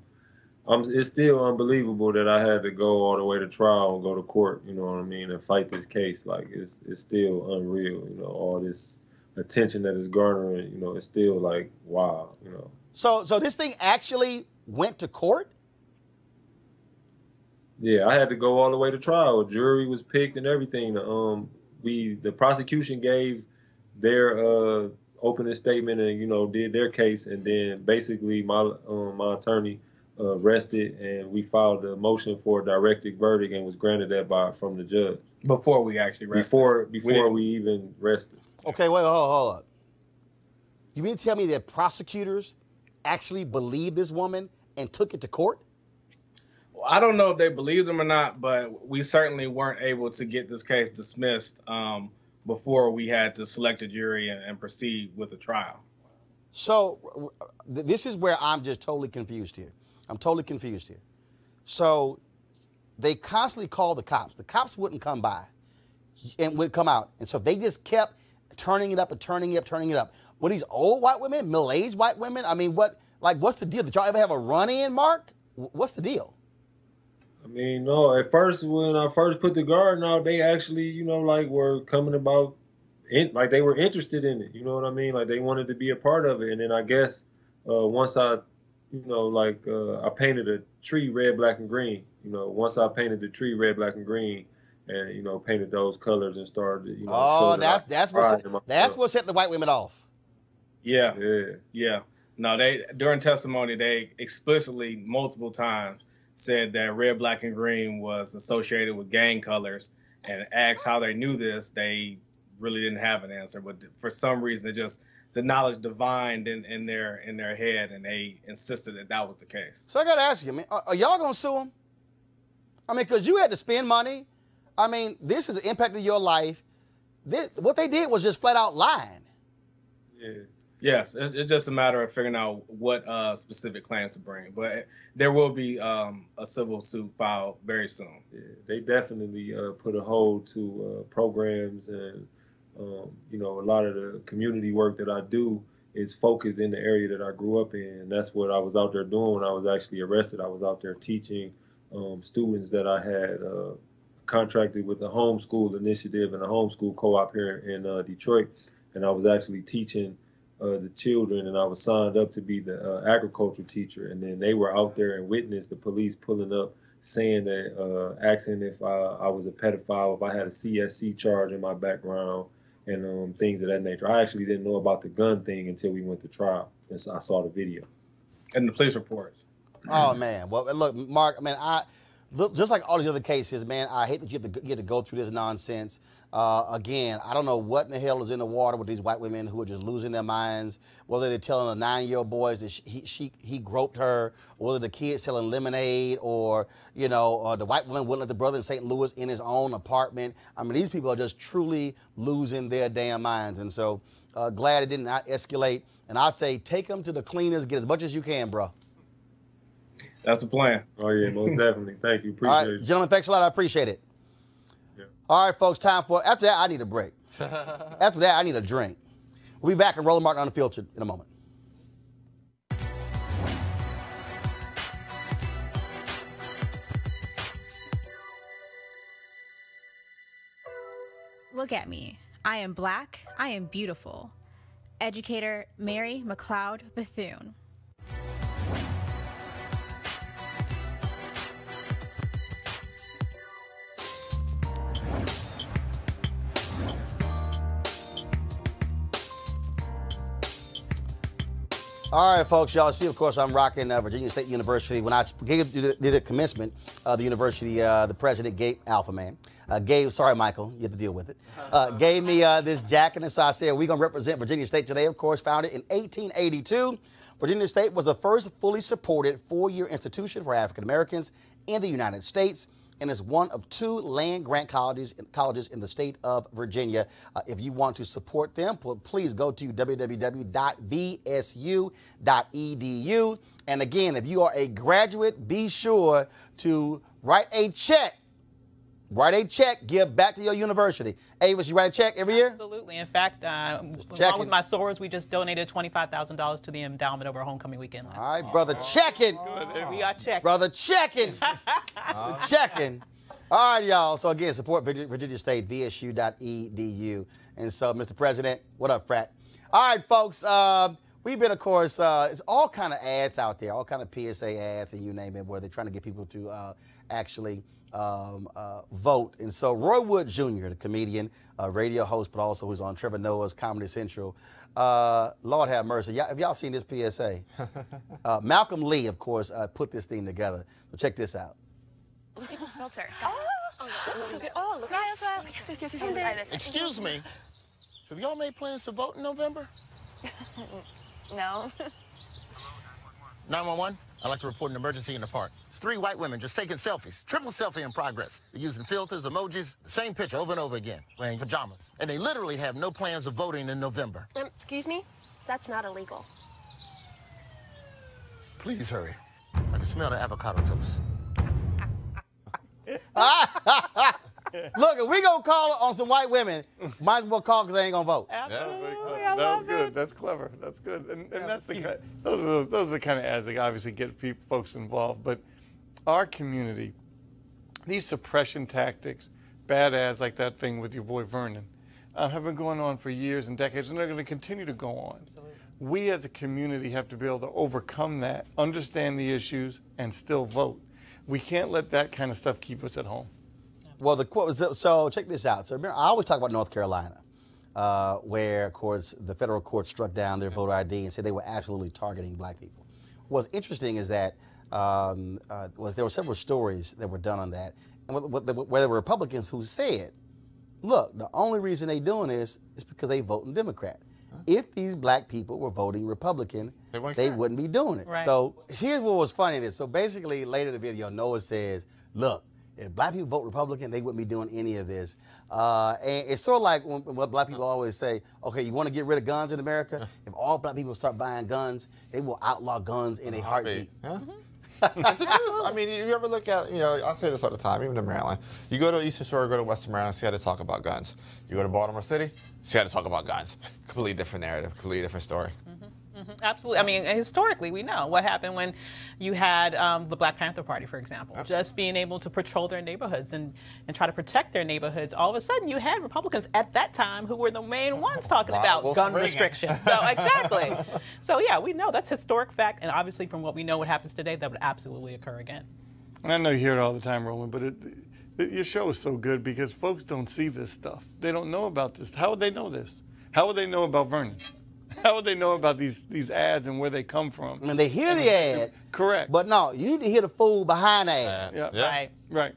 It's still unbelievable that I had to go all the way to trial and go to court, you know what I mean, and fight this case. Like, it's still unreal, you know, all this attention that is garnering, you know, it's still like, wow, you know. So this thing actually went to court? Yeah, I had to go all the way to trial. A jury was picked and everything. The prosecution gave their opening statement and, you know, did their case, and then basically my attorney rested, and we filed a motion for a directed verdict and was granted that from the judge. Before we actually rested. Before we even rested. Okay, wait, hold up. You mean to tell me that prosecutors actually believed this woman and took it to court? Well, I don't know if they believed him or not, but we certainly weren't able to get this case dismissed before we had to select a jury and proceed with the trial. So this is where I'm just totally confused here. I'm totally confused here. So they constantly called the cops. The cops wouldn't come by and would come out. And so they just kept turning it up and turning it up, turning it up. Were these old white women, middle-aged white women? I mean, what's the deal? Did y'all ever have a run-in, Mark? What's the deal? I mean, no, at first, when I first put the garden out, they actually, you know, like were coming about, like they were interested in it. You know what I mean? Like they wanted to be a part of it. And then I guess once I, you know, like I painted a tree red, black, and green. You know, once I painted the tree red, black, and green, and you know, painted those colors and started, you know. Oh, that's what set the white women off. Yeah. No, during testimony they explicitly multiple times said that red, black, and green was associated with gang colors, and asked how they knew this. They really didn't have an answer, but for some reason, the knowledge divined in their head, and they insisted that was the case. So I got to ask you, man, are y'all going to sue them? I mean, because you had to spend money. I mean, this has impacted your life. What they did was just flat out lying. Yeah. Yes, it's just a matter of figuring out what specific claims to bring. But there will be a civil suit filed very soon. Yeah, they definitely put a hold to programs, and you know, a lot of the community work that I do is focused in the area that I grew up in. And that's what I was out there doing when I was actually arrested. I was out there teaching students that I had contracted with the homeschool initiative and a homeschool co-op here in Detroit, and I was actually teaching the children, and I was signed up to be the agriculture teacher. And then they were out there and witnessed the police pulling up, saying that, asking if I was a pedophile, if I had a CSC charge in my background, and things of that nature. I actually didn't know about the gun thing until we went to trial, and so I saw the video. And the police reports. Oh, man. Well, look, Mark, man, just like all these other cases, man, I hate that you have to go through this nonsense. Again, I don't know what in the hell is in the water with these white women who are just losing their minds, whether they're telling the 9-year-old boys that he groped her, or whether the kid's selling lemonade, or, you know, the white woman wouldn't let the brother in St. Louis in his own apartment. I mean, these people are just truly losing their damn minds. And so glad it did not escalate. And I say take them to the cleaners, get as much as you can, bro. That's the plan. Oh, yeah, most definitely. Thank you. Appreciate All right, it. gentlemen, thanks a lot. I appreciate it. Yeah. All right, folks, time for, after that, I need a break. After that, I need a drink. We'll be back in Roland Martin Unfiltered in a moment. Look at me. I am black. I am beautiful. Educator Mary McLeod Bethune. All right, folks, y'all see, of course, I'm rocking Virginia State University. When I did the commencement of the university, the president gave, Alpha Man, sorry, Michael, you have to deal with it, gave me this jacket. And so I said, we're going to represent Virginia State today, of course, founded in 1882. Virginia State was the first fully supported 4-year institution for African Americans in the United States, and is one of 2 land-grant colleges in the state of Virginia. If you want to support them, please go to www.vsu.edu. And again, if you are a graduate, be sure to write a check. Write a check, give back to your university. Avis, you write a check every year? Absolutely. In fact, along with my sorors, we just donated $25,000 to the endowment over homecoming weekend. All right, brother, checking. We are checking. Brother, checking. Checking. All right, y'all. So again, support Virginia State, vsu.edu. And so, Mr. President, what up, frat? All right, folks. We've been, of course, it's all kind of ads out there, all kind of PSA ads, and you name it, where they're trying to get people to actually vote. And so Roy Wood Jr., the comedian, radio host, but also who's on Trevor Noah's Comedy Central. Lord have mercy. Have y'all seen this PSA? Malcolm Lee, of course, put this thing together. So check this out. Look at this filter. Oh, that's so good. Oh, smile, smile. Yes. Excuse me. Have y'all made plans to vote in November? No. 911? I'd like to report an emergency in the park. It's 3 white women just taking selfies. Triple selfie in progress. They're using filters, emojis, the same picture over and over again, wearing pajamas. And they literally have no plans of voting in November. Excuse me? That's not illegal. Please hurry. I can smell the avocado toast. Look, if we gonna call on some white women, might as well call because they ain't gonna vote. Absolutely. That was good. That's clever. That's good. And that's the kind. Those are the kind of ads that obviously get folks involved. But our community, these suppression tactics, bad ads like that thing with your boy Vernon, have been going on for years and decades, and they're going to continue to go on. Absolutely. We as a community have to be able to overcome that, understand the issues, and still vote. We can't let that kind of stuff keep us at home. Well, the quote. So check this out. So remember, I always talk about North Carolina, where, of course, the federal court struck down their voter ID and said they were absolutely targeting black people. What's interesting is that there were several stories that were done on that, and where there were Republicans who said, "Look, the only reason they're doing this is because they voting Democrat." If these black people were voting Republican, they wouldn't be doing it. Right. So here's what was funny. So basically, later in the video, Noah says, look, if black people vote Republican, they wouldn't be doing any of this. And it's sort of like what black people always say, okay, you want to get rid of guns in America? If all black people start buying guns, they will outlaw guns in a heartbeat. Yeah. I mean, you ever look at, I say this all the time, even in Maryland. You go to Eastern Shore, go to Western Maryland, see how to talk about guns. You go to Baltimore City, see how to talk about guns. Completely different narrative, completely different story. Absolutely. I mean, historically, we know what happened when you had the Black Panther Party, for example, just being able to patrol their neighborhoods and try to protect their neighborhoods. All of a sudden, you had Republicans at that time who were the main ones talking about gun restrictions. So, exactly. So, yeah, we know that's historic fact. And obviously, from what we know what happens today, that would absolutely occur again. And I know you hear it all the time, Roland, but your show is so good because folks don't see this stuff. They don't know about this. How would they know this? How would they know about Vernon? How would they know about these ads and where they come from? I mean, they hear the ad. Correct. But no, you need to hear the fool behind the ad. Right. Right.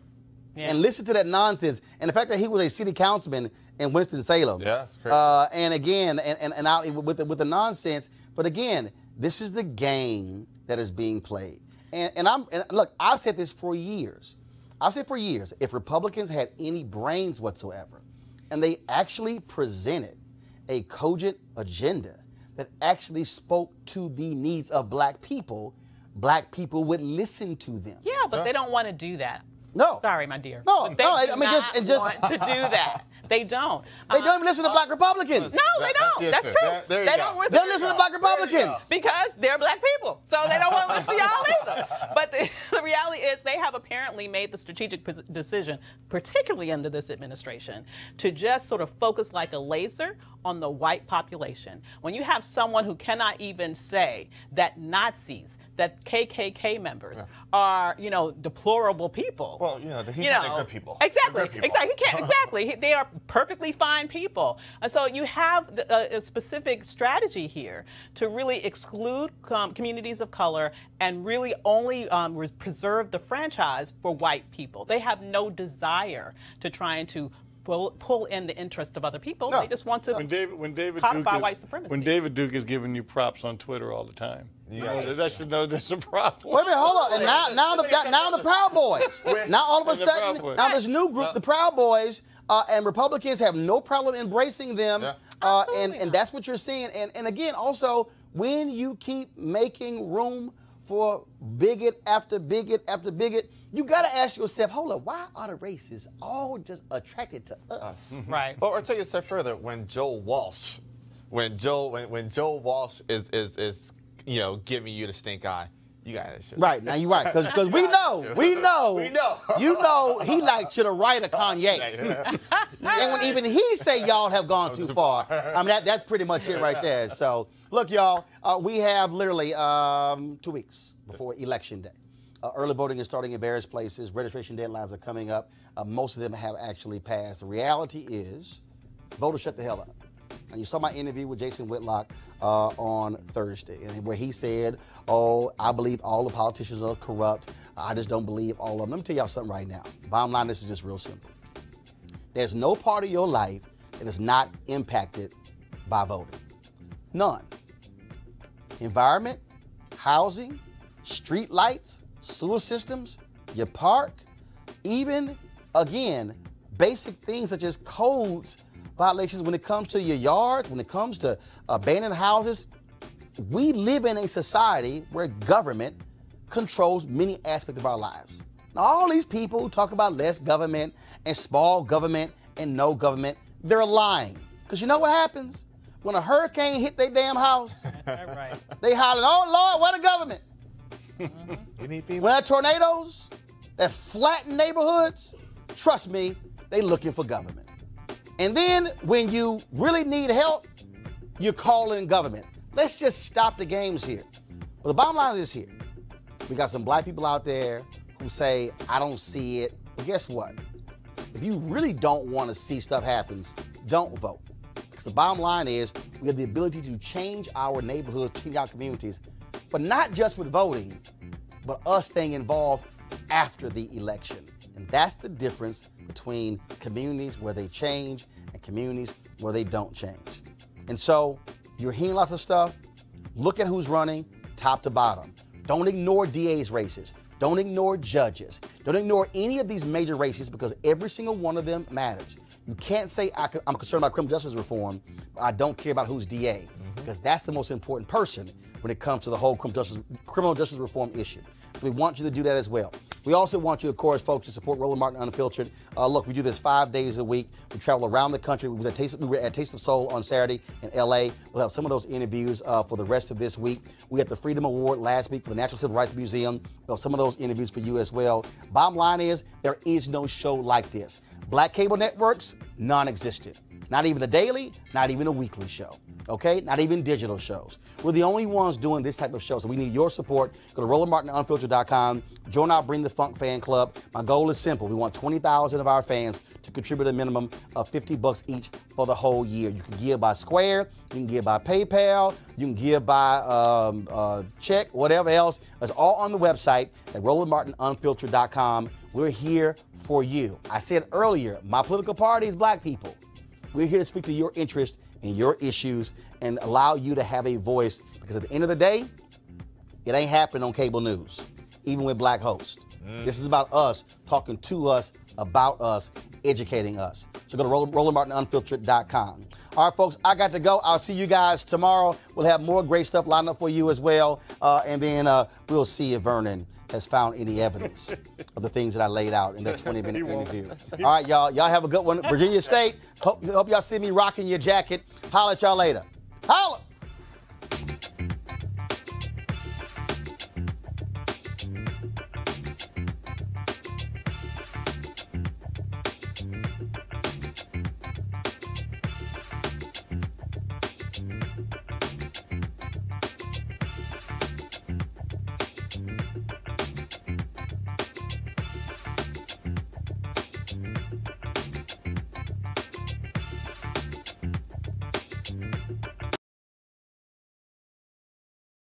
Yeah. And listen to that nonsense. And the fact that he was a city councilman in Winston-Salem. Yeah, it's crazy. And again, and out with the nonsense. But again, this is the game that is being played. And look, I've said this for years. I've said for years, if Republicans had any brains whatsoever, and they actually presented a cogent agenda that actually spoke to the needs of black people would listen to them. Yeah, but they don't want to do that. No. Sorry, my dear. No, But they no, do I mean, not just want to do that. They don't. They don't even listen to black Republicans. No, they don't. That's true. They don't listen to black Republicans. Because they're black people. So they don't want to listen to y'all either. But the reality is they have apparently made the strategic decision, particularly under this administration, to just sort of focus like a laser on the white population. When you have someone who cannot even say that Nazis, that KKK members are, deplorable people. Well, he's not they're good people. Exactly. They're good people. Exactly. He can't. Exactly. They are perfectly fine people. And so you have a specific strategy here to really exclude communities of color and really only preserve the franchise for white people. They have no desire to try and to pull in the interest of other people. No. They just want to codify white supremacy. When David Duke is giving you props on Twitter all the time, that should know there's a problem. Wait a minute, hold on. And now the Proud Boys. Now all of a sudden, now this new group, the Proud Boys, and Republicans have no problem embracing them. And that's what you're seeing. And again, also, when you keep making room for bigot after bigot after bigot, you got to ask yourself, hold up, why are the racists all just attracted to us? Right. Or take it a step further, when Joe Walsh is giving you the stink eye, you got to. Right, now you're right, because we know, he like to the right of Kanye. And when even he say y'all have gone too far, I mean, that's pretty much it right there. So, look, y'all, we have literally 2 weeks before Election Day. Early voting is starting in various places. Registration deadlines are coming up. Most of them have actually passed. The reality is, voters shut the hell up. And you saw my interview with Jason Whitlock on Thursday, where he said, I believe all the politicians are corrupt. I just don't believe all of them. Let me tell y'all something right now. Bottom line, this is just real simple. There's no part of your life that is not impacted by voting. None. Environment, housing, street lights, sewer systems, your park, even, again, basic things such as codes violations when it comes to your yards, when it comes to abandoned houses. We live in a society where government controls many aspects of our lives. Now, all these people who talk about less government and small government and no government, they're lying. Because you know what happens? When a hurricane hit their damn house, right. They hollering, oh, Lord, where the government? You need FEMA? When there are tornadoes that flatten neighborhoods, trust me, they looking for government. And then when you really need help, you're calling government. Let's just stop the games here. Well, the bottom line is here. We got some black people out there who say, I don't see it. But guess what? If you really don't want to see stuff happen, don't vote. Because the bottom line is we have the ability to change our neighborhoods, change our communities, but not just with voting, but us staying involved after the election. And that's the difference between communities where they change and communities where they don't change. And so You're hearing lots of stuff. Look at who's running top to bottom. Don't ignore DA's races. Don't ignore judges. Don't ignore any of these major races because every single one of them matters. You can't say I'm concerned about criminal justice reform, but I don't care about who's DA because that's the most important person when it comes to the whole criminal justice reform issue. So we want you to do that as well. We also want you, of course, folks, to support Roland Martin Unfiltered. Look, we do this 5 days a week. We travel around the country. We were at Taste of Soul on Saturday in L.A. We'll have some of those interviews for the rest of this week. We had the Freedom Award last week for the Natural Civil Rights Museum. We'll have some of those interviews for you as well. Bottom line is, there is no show like this. Black cable networks, non-existent. Not even the daily, not even a weekly show. Okay? Not even digital shows. We're the only ones doing this type of show, so we need your support. Go to RolandMartinUnfiltered.com. Join our Bring the Funk fan club. My goal is simple. We want 20,000 of our fans to contribute a minimum of $50 each for the whole year. You can give by Square, you can give by PayPal, you can give by check, whatever else. It's all on the website at RolandMartinUnfiltered.com. We're here for you. I said earlier, my political party is black people. We're here to speak to your interests and your issues and allow you to have a voice because at the end of the day, it ain't happening on cable news, even with black hosts. This is about us, talking to us, about us, educating us. So go to RolandMartinUnfiltered.com. All right, folks, I got to go. I'll see you guys tomorrow. We'll have more great stuff lined up for you as well. And then we'll see if Vernon has found any evidence of the things that I laid out in that 20-minute interview. All right, y'all. Y'all have a good one. Virginia State, hope y'all see me rocking your jacket. Holla at y'all later. Holla!